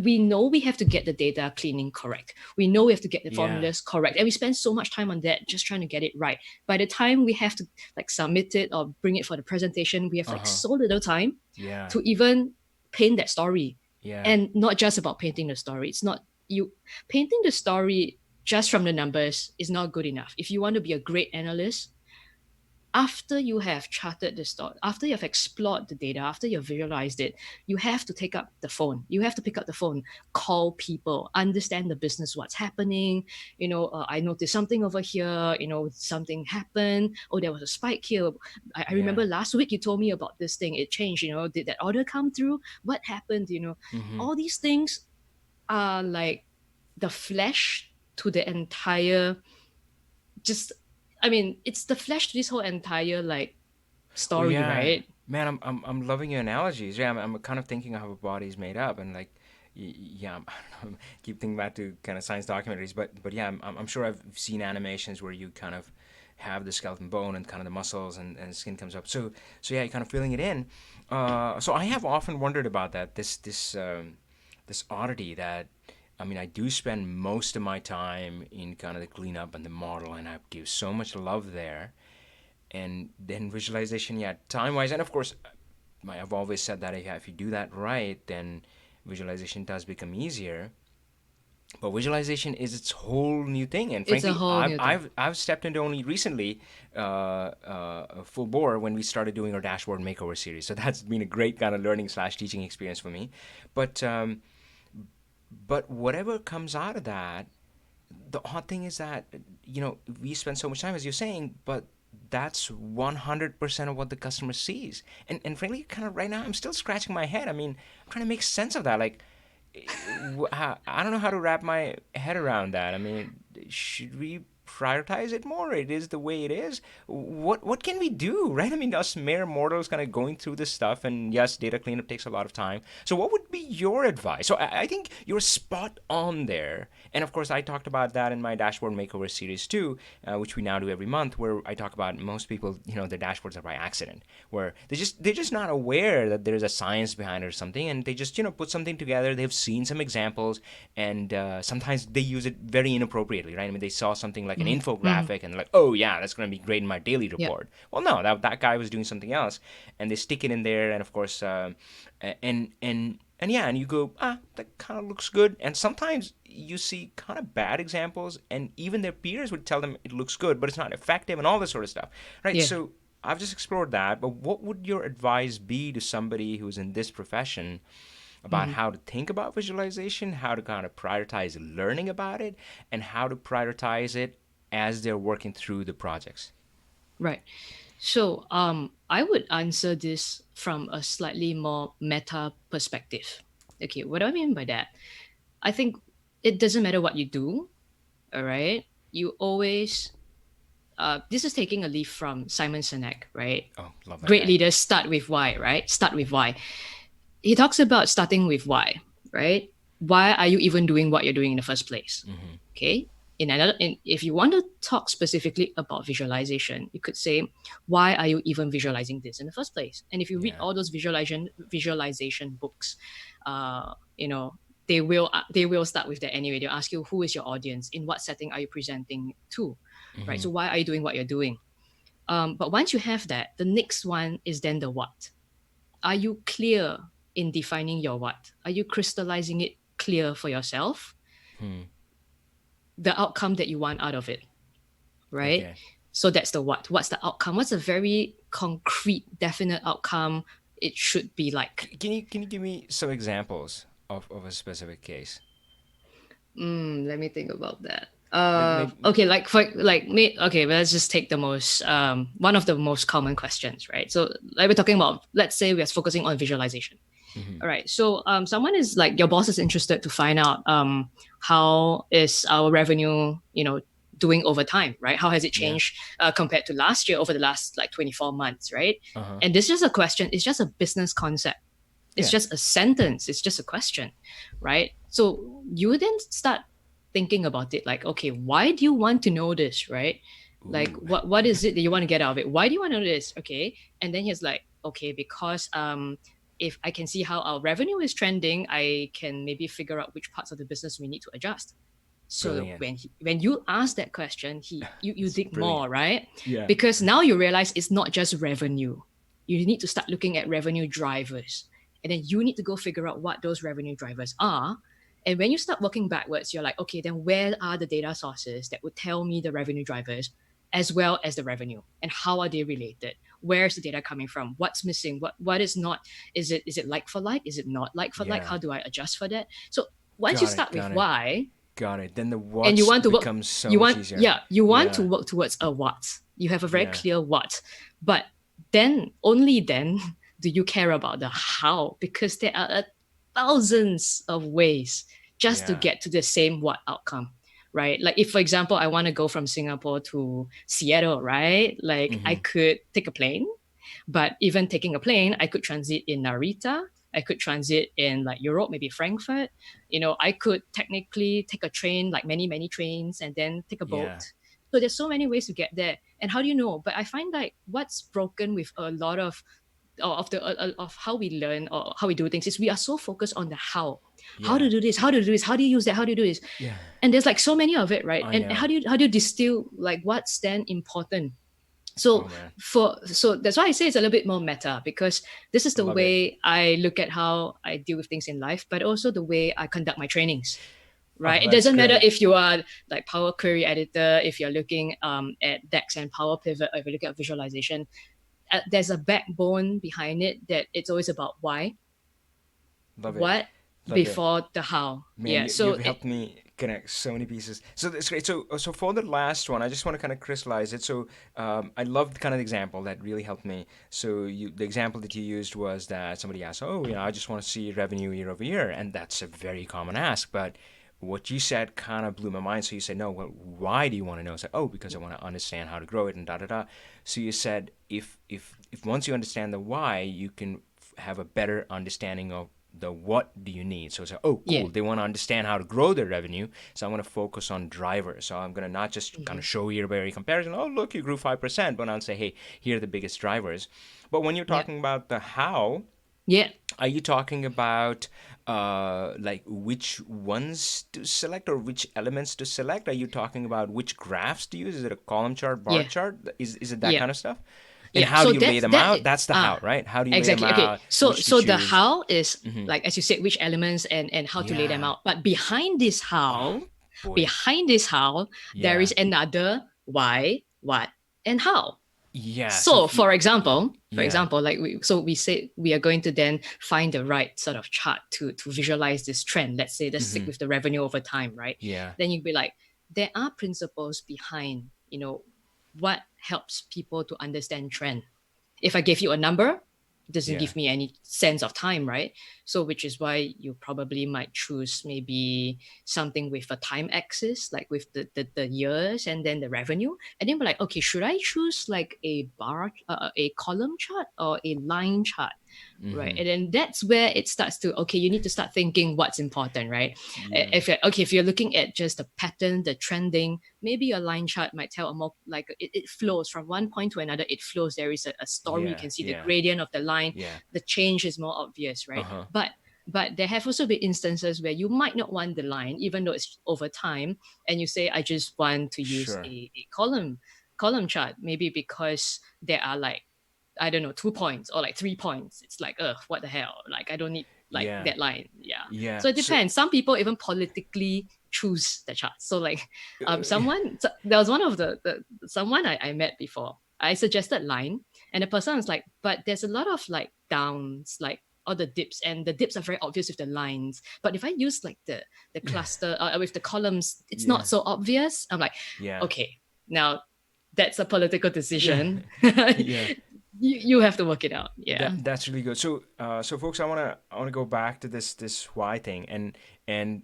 we know we have to get the data cleaning correct. We know we have to get the Yeah. formulas correct. And we spend so much time on that just trying to get it right. By the time we have to like submit it or bring it for the presentation, we have like Uh-huh. so little time Yeah. to even paint that story. Yeah. And not just about painting the story. It's not you painting the story just from the numbers is not good enough. If you want to be a great analyst, after you have charted the story, after you have explored the data, after you've visualized it, you have to take up the phone. You have to pick up the phone, call people, understand the business, what's happening. I noticed something over here. Something happened. Oh, there was a spike here. I Yeah. remember last week you told me about this thing. It changed. Did that order come through? What happened? Mm-hmm. All these things are like the flesh to the entire just I mean, it's the flash to this whole entire like Oh story, yeah, right? man, I'm loving your analogies. Yeah, I'm kind of thinking of how a body is made up, and like, yeah, I don't know, keep thinking back to kind of science documentaries, but yeah, I'm sure I've seen animations where you kind of have the skeleton bone and kind of the muscles and the skin comes up. So yeah, you're kind of filling it in. So I have often wondered about that. This oddity that. I mean, I do spend most of my time in kind of the cleanup and the model, and I give so much love there, and then visualization, yeah, time wise, and of course I've always said that if you do that right, then visualization does become easier. But visualization is its whole new thing, and It's a frankly whole i've new thing. i've, I've stepped into only recently full bore when we started doing our dashboard makeover series, so that's been a great kind of learning slash teaching experience for me. But um, but whatever comes out of that, the odd thing is that we spend so much time, as you're saying, but that's 100% of what the customer sees. And frankly, kind of right now, I'm still scratching my head. I mean, I'm trying to make sense of that. Like, I don't know how to wrap my head around that. I mean, should we prioritize it more? It is the way it is. What can we do, right? I mean, us mere mortals kind of going through this stuff, and yes, data cleanup takes a lot of time. So, what would be your advice? So, I think you're spot on there. And of course, I talked about that in my dashboard makeover series too, which we now do every month, where I talk about most people, their dashboards are by accident, where they're just not aware that there's a science behind it or something, and they just put something together. They've seen some examples, and sometimes they use it very inappropriately, right? I mean, they saw something like an Mm-hmm. Mm-hmm. infographic and like, oh yeah, that's going to be great in my daily Yeah. report. Well, no, that guy was doing something else, and they stick it in there, and of course, and yeah, and you go, that kind of looks good. And sometimes you see kind of bad examples, and even their peers would tell them it looks good, but it's not effective, and all this sort of stuff, right? Yeah. So I've just explored that, but what would your advice be to somebody who's in this profession about Mm-hmm. how to think about visualization, how to kind of prioritize learning about it, and how to prioritize it as they're working through the projects? Right. So I would answer this from a slightly more meta perspective. Okay, what do I mean by that? I think it doesn't matter what you do, all right? You always this is taking a leaf from Simon Sinek, right? Oh, love that Great guy. leaders start with why, right? Start with why. He talks about starting with why, right? Why are you even doing what you're doing in the first place? Mm-hmm. Okay. If you want to talk specifically about visualization, you could say, why are you even visualizing this in the first place? And if you read Yeah. all those visualization books, uh, you know, they will start with that anyway. They'll ask you, who is your audience? In what setting are you presenting to? Right. Mm-hmm. So why are you doing what you're doing? But once you have that, the next one is then the what. Are you clear in defining your what? Are you crystallizing it clear for yourself? Hmm. The outcome that you want out of it, right? Okay. So that's the what. What's the outcome? What's a very concrete, definite outcome it should be like? Can you give me some examples of a specific case? Let me think about that. Maybe. Okay, like for like me. Okay, well, let's just take the most one of the most common questions, right? So like we're talking about, let's say we're focusing on visualization. Hmm. All right. So someone is like your boss is interested to find out how is our revenue, doing over time, right? How has it Yeah. changed compared to last year over the last like 24 months, right? Uh huh. And this is just a question. It's just a business concept. It's Yeah. just a sentence. It's just a question, right? So you then start thinking about it like, okay, why do you want to know this, right? Like, Ooh. what is it that you want to get out of it? Why do you want to know this? Okay, and then he's like, okay, because if I can see how our revenue is trending, I can maybe figure out which parts of the business we need to adjust. So Brilliant. when you ask that question, you It's dig brilliant. more, right? Yeah. Because now you realize it's not just revenue. You need to start looking at revenue drivers, and then you need to go figure out what those revenue drivers are. And when you start working backwards, you're like, okay, then where are the data sources that would tell me the revenue drivers as well as the revenue, and how are they related? Where's the data coming from? What's missing? What is not? Is it like for like? Is it not like for like? Yeah. How do I adjust for that? So once you Got it. start with Got it. why, Got it. Then the and you what's want to work, becomes so much easier. you want to Yeah. work towards a what. You have a very Yeah. clear what, but then only then do you care about the how, because there are thousands of ways just to Yeah. get to the same what outcome, right? Like if for example I want to go from Singapore to Seattle, right? Like I Mm-hmm. could take a plane, but even taking a plane, I could transit in Narita. I could transit in like Europe, maybe Frankfurt. I could technically take a train, like many, many trains, and then take a boat. Yeah. So there's so many ways to get there. And how do you know? But I find like what's broken with a lot of how we learn or how we do things is we are so focused on the how. How Yeah. to do this, how to do this, how do you use that, how do you do this? Yeah. And there's like so many of it, right? I And how know. do you distill like what's then important? Oh So man. that's why I say it's a little bit more meta, because this is the Love it. way I look at how I deal with things in life, but also the way I conduct my trainings. Oh, Right. It that's doesn't matter great. if you are like Power Query editor, if you're looking at DAX and Power Pivot, or if you're looking at visualization. There's a backbone behind it that it's always about why, Love it. what Love it. before the how. Man, Yeah. you, So you've helped me connect so many pieces. So that's great. So for the last one, I just want to kind of crystallize it. So I loved kind of the example that really helped me. So the example that you used was that somebody asked, "Oh, I just want to see revenue year over year," and that's a very common ask. But what you said kind of blew my mind. So you said, "No, well, why do you want to know?" I said, "Oh, because I want to understand how to grow it," and da da da. So you said, if once you understand the why, you can have a better understanding of the what do you need. So it's like, oh, yeah. cool. They want to understand how to grow their revenue. So I'm going to focus on drivers. So I'm going to not just kind Mm-hmm. of show year by year comparison. Oh, look, you grew 5%. But I'll say, hey, here are the biggest drivers. But when you're Yeah. talking about the how, Yeah. are you talking about like which ones to select or which elements to select? Are you talking about which graphs to use? Is it a column chart, bar Yeah. chart? Is it that Yeah. kind of stuff? And Yeah. how do So you lay that's them that. out? That's the how, Ah, right? How do you lay them exactly. Okay. out? So Which to so the choose? how is Hmm. like, as you said, which elements and how to lay them Yeah. out. But Oh boy. behind this how, there Yeah. is another why, what, and how. Yeah. So So if you, for yeah. example, like we say we are going to then find the right sort of chart to visualize this trend. Let's say let's stick Hmm. with the revenue over time, right? Yeah. Then you'd be like, there are principles behind, what helps people to understand trend. If I give you a number, it doesn't Yeah. give me any sense of time, right? So, which is why you probably might choose maybe something with a time axis, like with the years and then the revenue. And then we're like, okay, should I choose like a column chart or a line chart? Right. Hmm. And then that's where it starts to, okay, you need to start thinking what's important, right? Yeah. If you're looking at just the pattern, the trending, maybe your line chart might tell a more like it flows from one point to another. It flows. There is a story. You Yeah. can see the Yeah. gradient of the line. Yeah. The change is more obvious, Uh right? huh. But there have also been instances where you might not want the line, even though it's over time, and you say, I just want to use Sure. a column chart, maybe because there are like, I don't know, 2 points or like 3 points. It's like, what the hell? Like, I don't need like Yeah. that line. Yeah. Yeah. So it So. depends. Some people even politically choose the chart. So like, Uh, someone, so there was one of the someone I met before. I suggested line, and the person was like, but there's a lot of like downs, like all the dips, and the dips are very obvious with the lines. But if I use like the cluster with the columns, it's Yeah. not so obvious. I'm like, Yeah. okay, now that's a political Yeah. decision. Yeah. You have to work it out. Yeah. That's really good. So, so folks, I wanna go back to this why thing, and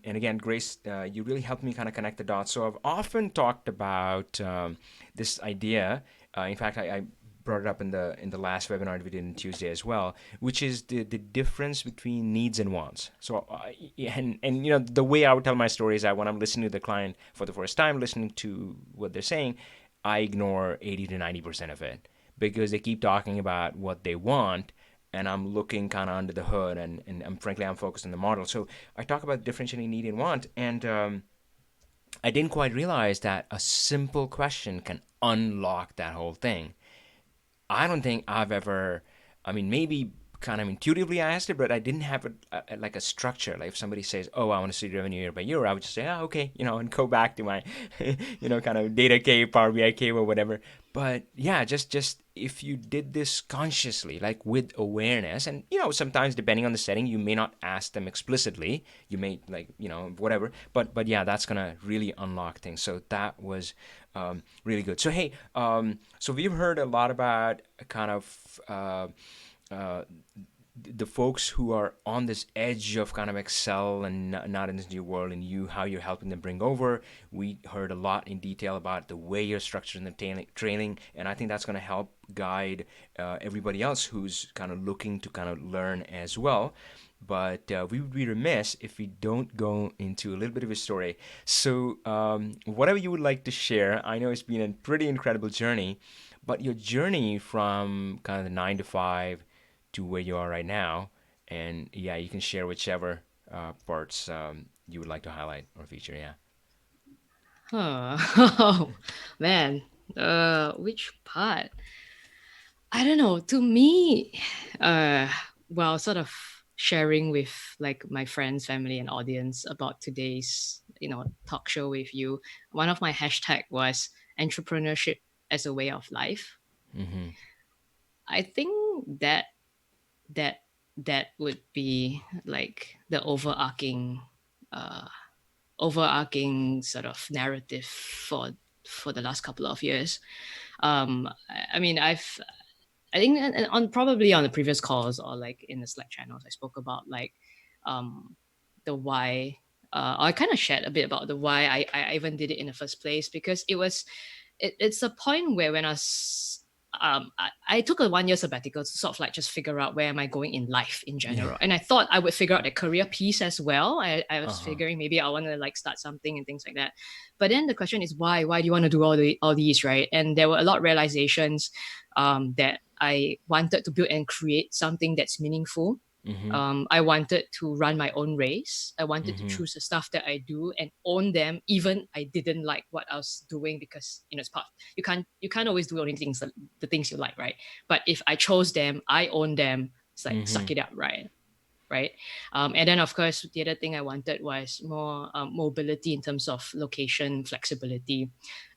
again, Grace, you really helped me kind of connect the dots. So I've often talked about this idea. In fact, I brought it up in the last webinar we did on Tuesday as well, which is the difference between needs and wants. So, and the way I would tell my story is that when I'm listening to the client for the first time, listening to what they're saying, I ignore 80 to 90% of it because they keep talking about what they want, and I'm looking kind of under the hood, and frankly I'm focused on the model. So I talk about differentiating need and want, and I didn't quite realize that a simple question can unlock that whole thing. I don't think I've ever, I mean, maybe kind of intuitively I asked it, but I didn't have like a structure. Like if somebody says, "Oh, I want to see revenue year by year," I would just say, "Oh, okay," and go back to my, kind of data cave, Power BI cave, or whatever. But yeah, just if you did this consciously, like with awareness, and sometimes depending on the setting, you may not ask them explicitly. You may like whatever. But yeah, that's gonna really unlock things. So that was really good. So hey, so we've heard a lot about kind of. Uh, the folks who are on this edge of kind of Excel and not in this new world, and how you're helping them bring over. We heard a lot in detail about the way you're structuring the training, and I think that's going to help guide everybody else who's kind of looking to kind of learn as well. But we would be remiss if we don't go into a little bit of a story. So, whatever you would like to share, I know it's been a pretty incredible journey, but your journey from kind of the 9 to 5 to where you are right now. And yeah, you can share whichever parts you would like to highlight or feature. Yeah. Huh. Oh, man. Which part? I don't know. To me, uh, well, sort of sharing with like my friends, family, and audience about today's, talk show with you. One of my hashtag was entrepreneurship as a way of life. Mm-hmm. I think that that that would be like the uh, overarching sort of narrative for the last couple of years. I mean, I think on probably on the previous calls or like in the Slack channels, I spoke about like um, the why. I kind of shared a bit about the why I even did it in the first place, because it's a point where when I took a 1 year sabbatical to sort of like just figure out where am I going in life in Yeah. general. And I thought I would figure out the career piece as well. I Uh was huh. figuring maybe I want to like start something and things like that. But then the question is why? Why do you want to do all these, right? And there were a lot of realizations that I wanted to build and create something that's meaningful. Mm-hmm. I wanted to run my own race. I wanted to Mm-hmm. choose the stuff that I do and own them, even I didn't like what I was doing, because it's part. You can't always do only things the things you like, right? But if I chose them, I own them. It's like Mm-hmm. suck it up, right? Right. And then, of course, the other thing I wanted was more mobility in terms of location, flexibility.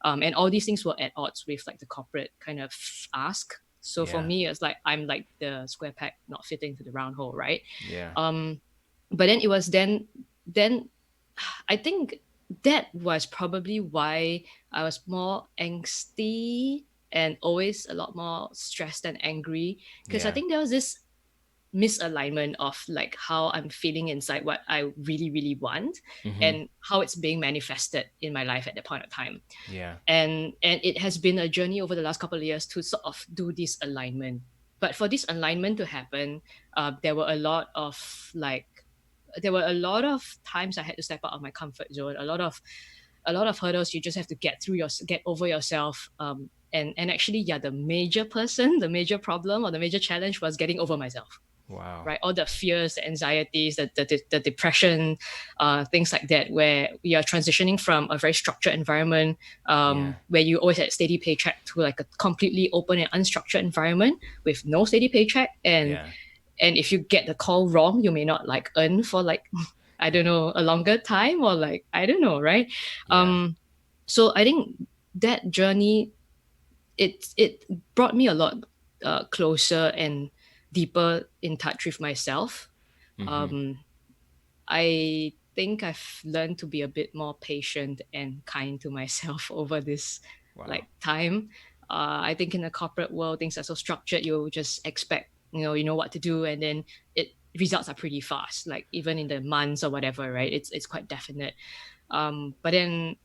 And all these things were at odds with like the corporate kind of ask. So for Yeah. me, it's like I'm like the square peg not fitting to the round hole, right? Yeah. Um, but then it was then I think that was probably why I was more angsty and always a lot more stressed and angry, because I Yeah. think there was this misalignment of like how I'm feeling inside what I really, really want Mm-hmm. and how it's being manifested in my life at that point of time. Yeah. And it has been a journey over the last couple of years to sort of do this alignment. But for this alignment to happen, there were a lot of like there were a lot of times I had to step out of my comfort zone. A lot of hurdles you just have to get over yourself. And actually, yeah, the major problem or the major challenge was getting over myself, Wow. right? All the fears, the anxieties, the depression, things like that, where we are transitioning from a very structured environment, Yeah. where you always had steady paycheck, to like a completely open and unstructured environment with no steady paycheck. And Yeah. and if you get the call wrong, you may not like earn for like I don't know, a longer time, or like I don't know, right? Yeah. So I think that journey, it brought me a lot closer, and deeper in touch with myself. Mm-hmm. Um, I think I've learned to be a bit more patient and kind to myself over this Wow. like time. I think in the corporate world, things are so structured. You just expect, you know what to do, and then it results are pretty fast. Like even in the months or whatever, right? It's quite definite. But then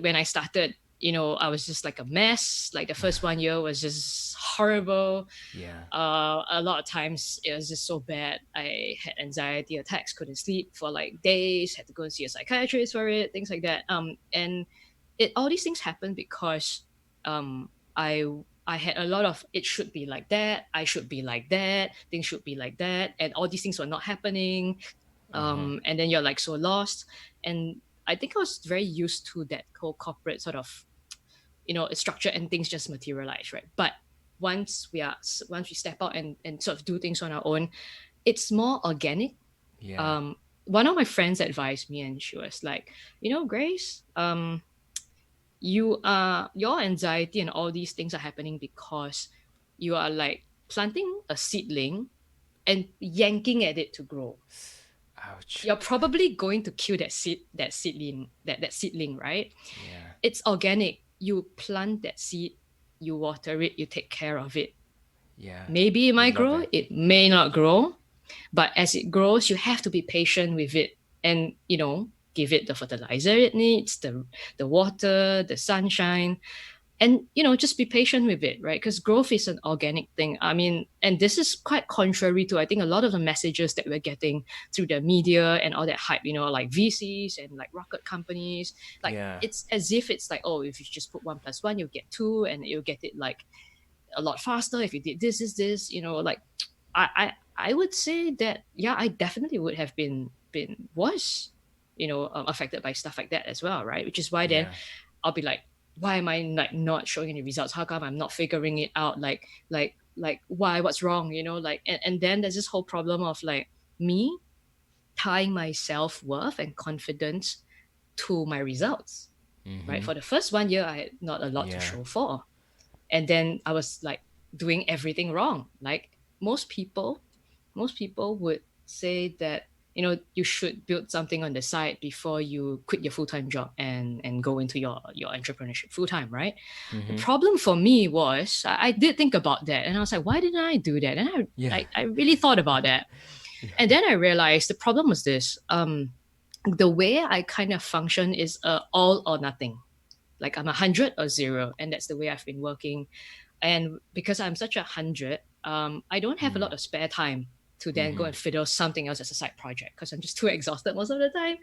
when I started, I was just like a mess. Like the first 1 year was just horrible. Yeah. A lot of times it was just so bad. I had anxiety attacks, couldn't sleep for like days, had to go and see a psychiatrist for it, things like that. And it all these things happened because um I I had a lot of it should be like that, I should be like that, things should be like that, and all these things were not happening. Uh-huh. And then you're like so lost. And I think I was very used to that whole corporate sort of structure, and things just materialize, right? But once we step out and sort of do things on our own, it's more organic. Yeah. One of my friends advised me, and she was like, Grace, your anxiety and all these things are happening because you are like planting a seedling and yanking at it to grow. Ouch. You're probably going to kill that seedling, right? Yeah. It's organic. You plant that seed, you water it, you take care of it. Yeah. Maybe it Would might love grow, that. it may not grow, but as it grows, you have to be patient with it, and give it the fertilizer it needs, the water, the sunshine, and just be patient with it, right? Because growth is an organic thing. I mean, and this is quite contrary to, I think, a lot of the messages that we're getting through the media and all that hype, like VCs and like rocket companies. Like Yeah. it's as if it's like, oh, if you just put 1 plus 1 you'll get two, and you'll get it like a lot faster if you did this, like I would say that, yeah, I definitely would have been worse, affected by stuff like that as well, right? Which is why then Yeah. I'll be like, why am I like not showing any results? How come I'm not figuring it out? Like why? What's wrong? Like, and then there's this whole problem of like me tying my self worth and confidence to my results. Right. Mm-hmm. For the first 1 year, I had not a lot to Yeah. show for, and then I was like doing everything wrong. Like most people would say that you should build something on the side before you quit your full-time job and go into your entrepreneurship full-time, right? The Mm-hmm. problem for me was I did think about that, and I was like, why didn't I do that? And Yeah. I really thought about that, and Yeah. then I realized the problem was this. The way I kind of function is all or nothing. Like I'm 100 or 0, and that's the way I've been working. And because I'm such 100, I don't have a Mm. lot of spare time to then go Mm-hmm. and fiddle something else as a side project because I'm just too exhausted most of the time.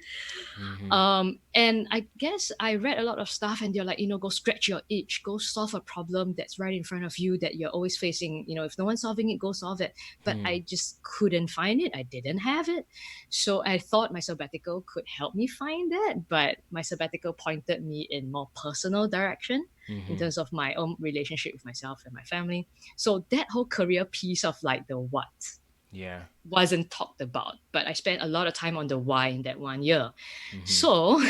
Mm-hmm. And I guess I read a lot of stuff, and they're like, go scratch your itch, go solve a problem that's right in front of you that you're always facing. If no one's solving it, go solve it. But Hmm. I just couldn't find it. I didn't have it. So I thought my sabbatical could help me find that, but my sabbatical pointed me in more personal direction in Mm-hmm. terms of my own relationship with myself and my family. So that whole career piece of like the what Yeah. wasn't talked about, but I spent a lot of time on the why in that 1 year. Mm-hmm. So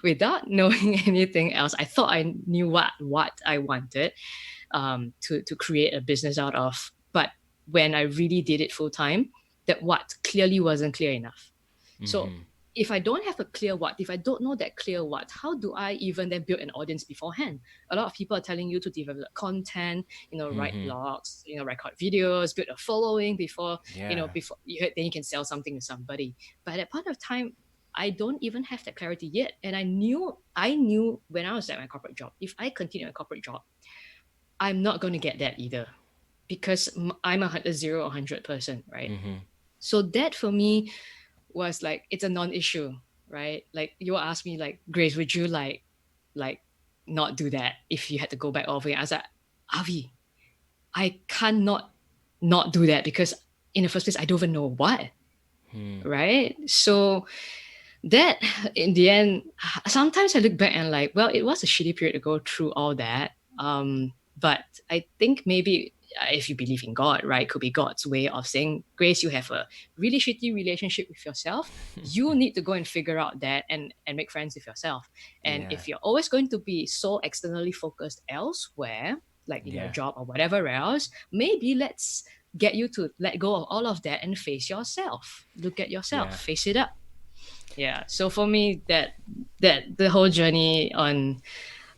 without knowing anything else, I thought I knew what I wanted to create a business out of. But when I really did it full time, that what clearly wasn't clear enough. So Mm-hmm. if I don't have a clear what, if I don't know that clear what, how do I even then build an audience beforehand? A lot of people are telling you to develop content, write Mm-hmm. blogs, record videos, build a following before, Yeah. before then you can sell something to somebody. But at that point of time, I don't even have that clarity yet. And I knew when I was at my corporate job, if I continue my corporate job, I'm not going to get that either because I'm a 0 or 100 person, right? Mm-hmm. So that for me was like it's a non-issue, right? Like you ask me like, Grace, would you like not do that if you had to go back over again? I was like, Avi, I cannot not do that because in the first place I don't even know what, Hmm. right? So that in the end, sometimes I look back and like, well, it was a shitty period to go through all that. But I think maybe if you believe in God, right, could be God's way of saying, Grace, you have a really shitty relationship with yourself. You need to go and figure out that and make friends with yourself. And Yeah. if you're always going to be so externally focused elsewhere, like in your Yeah. job or whatever else, maybe let's get you to let go of all of that and face yourself. Look at yourself, Yeah. face it up. Yeah. So for me, that the whole journey on,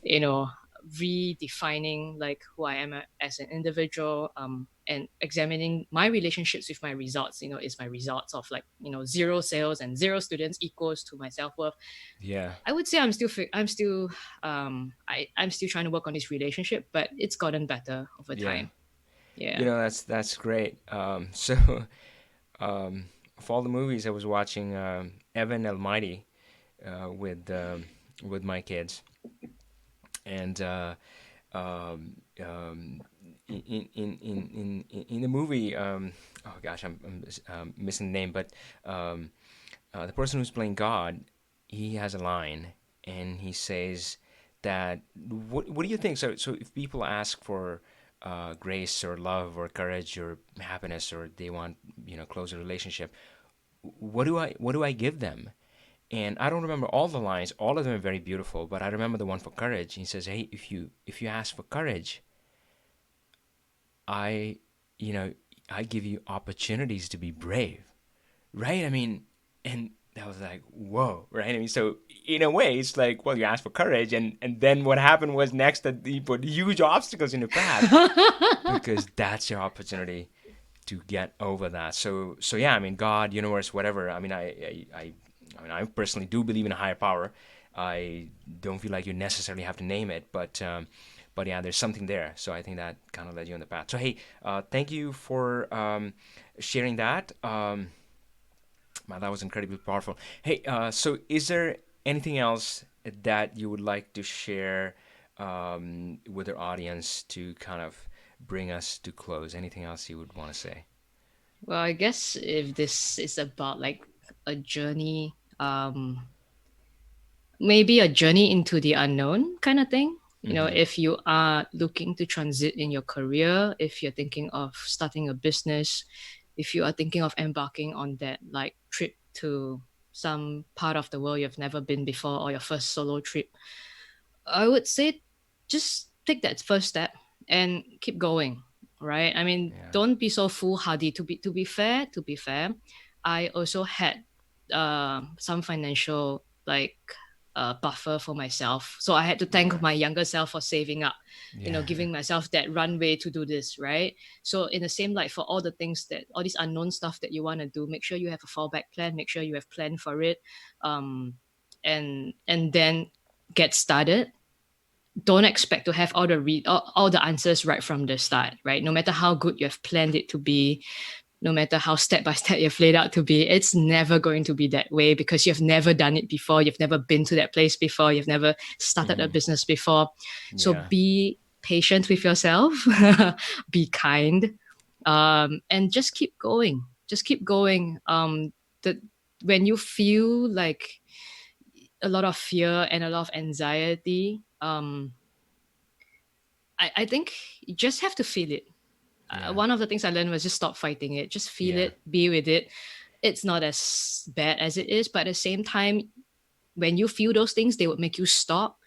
you know, redefining like who I am as an individual, and examining my relationships with my results, is my results of like, zero sales and zero students equals to my self-worth. Yeah. I would say I'm still trying to work on this relationship, but it's gotten better over Yeah. time. Yeah. That's great. So um, of all the movies, I was watching Evan Almighty with my kids, and in the movie, oh gosh, I'm missing the name, but um, the person who's playing God, he has a line, and he says that what do you think? So if people ask for grace or love or courage or happiness, or they want closer relationship, what do I give them? And I don't remember all the lines. All of them are very beautiful, but I remember the one for courage. He says, "Hey, if you ask for courage, I, you know, I give you opportunities to be brave." Right? I mean, and I was like, whoa, right? I mean, so in a way, it's like, well, you asked for courage, and then what happened was next that he put huge obstacles in your path because that's your opportunity to get over that. So yeah, I mean, God, universe, whatever. I mean, I personally do believe in a higher power. I don't feel like you necessarily have to name it, but yeah, there's something there. So I think that kind of led you on the path. So hey, thank you for sharing that. Man, that was incredibly powerful. Hey, so is there anything else that you would like to share with our audience to kind of bring us to close? Anything else you would want to say? Well, I guess if this is about like a journey, maybe a journey into the unknown kind of thing. Mm-hmm. If you are looking to transit in your career, if you're thinking of starting a business, if you are thinking of embarking on that like trip to some part of the world you've never been before, or your first solo trip, I would say just take that first step and keep going, right? I mean, Yeah. don't be so foolhardy. To be fair, I also had some financial like buffer for myself, so I had to thank Yeah. my younger self for saving up, Yeah. giving myself that runway to do this, right? So in the same light, for all the things that all this unknown stuff that you want to do, make sure you have a fallback plan. Make sure you have planned for it, and then get started. Don't expect to have all the answers right from the start, right? No matter how good you have planned it to be, no matter how step by step you've laid out to be, it's never going to be that way because you've never done it before. You've never been to that place before. You've never started a Mm-hmm. business before. So Yeah. be patient with yourself, be kind, and just keep going. Just keep going. The When you feel like a lot of fear and a lot of anxiety, I think you just have to feel it. Yeah. One of the things I learned was just stop fighting it. Just feel Yeah. it, be with it. It's not as bad as it is, but at the same time, when you feel those things, they would make you stop.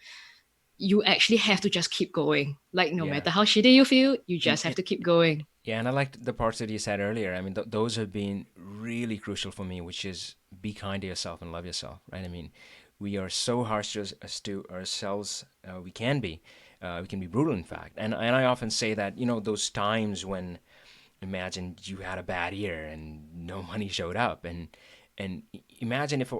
You actually have to just keep going. Like, no Yeah. matter how shitty you feel, you And, just have and to keep going. yeah, and I liked the parts that you said earlier. I mean, those have been really crucial for me, which is be kind to yourself and love yourself, right? I mean, we are so harsh as to ourselves. We can be. We can be brutal, in fact. And I often say that, those times when imagine you had a bad year and no money showed up, and imagine if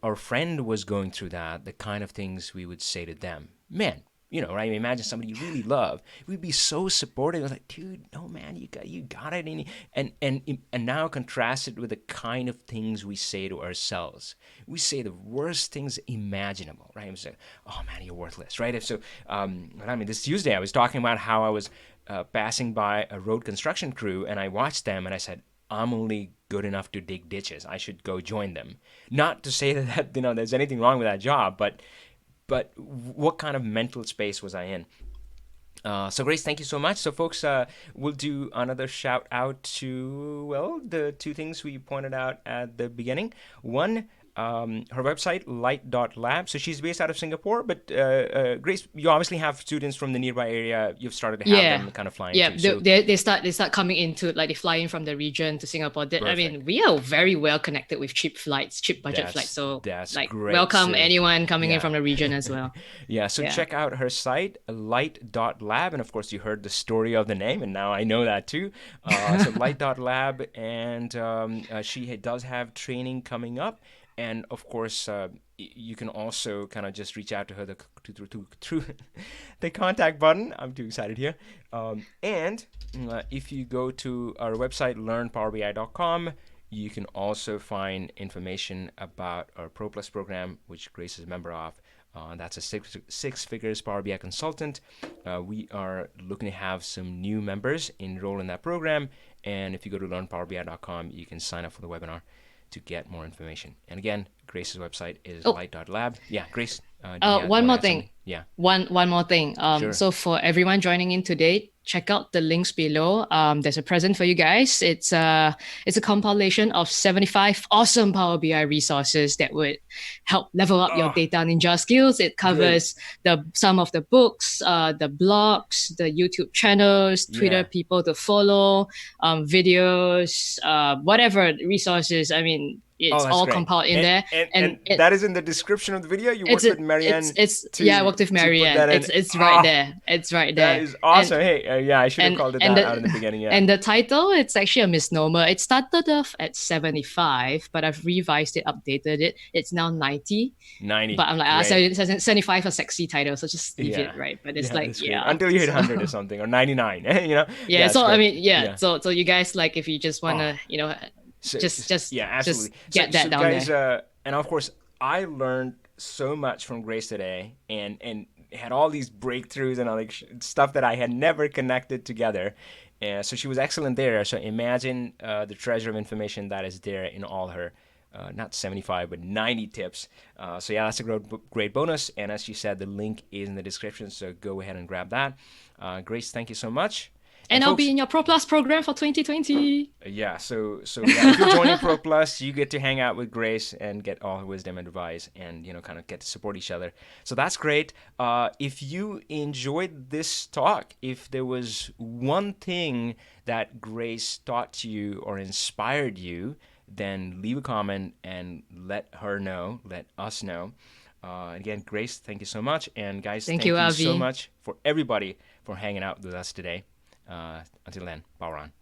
our friend was going through that, the kind of things we would say to them, man. Right? Imagine somebody you really love. We'd be so supportive. I was like, dude, no, man, you got it. And now contrast it with the kind of things we say to ourselves. We say the worst things imaginable, right? We say, oh man, you're worthless, right? If so, I mean, this Tuesday I was talking about how I was passing by a road construction crew, and I watched them, and I said, I'm only good enough to dig ditches. I should go join them. Not to say that there's anything wrong with that job, but what kind of mental space was I in? So Grace, thank you so much. So folks, we'll do another shout out to, well, the two things we pointed out at the beginning. One, her website, light.lab. So she's based out of Singapore, but Grace, you obviously have students from the nearby area. You've started to have Yeah. them kind of flying Yeah, too. So they start coming into, like, they fly in from the region to Singapore. I perfect. mean, we are very well connected with cheap flights, cheap budget flights. So, That's like, great. welcome So anyone coming in yeah. from the region as well. Yeah, so Yeah. check out her site, light.lab. And of course, you heard the story of the name, and now I know that too. So light.lab, and she does have training coming up. And of course, you can also kind of just reach out to her through the contact button. I'm too excited here. And if you go to our website, learnpowerbi.com, you can also find information about our Pro Plus program, which Grace is a member of. That's a six figures Power BI consultant. We are looking to have some new members enroll in that program. And if you go to learnpowerbi.com, you can sign up for the webinar to get more information. And again, Grace's website is Oh, light.lab. Yeah, Grace, do you one want to more add something? thing. Yeah, One more thing. sure. So for everyone joining in today, check out the links below. There's a present for you guys. It's a compilation of 75 awesome Power BI resources that would help level up your Oh, data ninja skills. It great. covers some of the books, the blogs, the YouTube channels, Twitter Yeah. people to follow, videos, whatever resources. I mean, Oh, it's that's all great. compiled in And there, and and and that is in the description of the video. You it's worked a, with Marianne yeah, I to worked with to put Marianne. that in. It's right Ah, there. It's right that there. is And awesome. Hey, yeah, I should have and called it and that out in the the beginning. Yeah. and the title, it's actually a misnomer. It started off at 75, but I've revised it, updated it. It's now 90. 90. But I'm like, Great. 75 a sexy title, so just leave Yeah. it, right? But it's Yeah, like, that's great. yeah. Until you hit So 100 or something, or 99. You know? yeah, Yeah, it's so I great. mean, yeah. Yeah. So you guys, like, if you just Oh, wanna, so, just just yeah, just absolutely. So, get so that down guys, there. and of course, I learned so much from Grace today, and had all these breakthroughs and all like stuff that I had never connected together. So she was excellent there. So imagine the treasure of information that is there in all her. Not 75, but 90 tips. So yeah, that's a great bonus. And as she said, the link is in the description. So go ahead and grab that. Grace, thank you so much. And And I'll be folks, in your Pro Plus program for 2020. yeah, so yeah, if you're joining Pro Plus, you get to hang out with Grace and get all her wisdom and advice, and kind of get to support each other. So that's great. If you enjoyed this talk, if there was one thing that Grace taught to you or inspired you, then leave a comment and let her know, let us know. Again, Grace, thank you so much, and guys, Thank you, thank you so Avi. much for everybody for hanging out with us today. Until then, power on.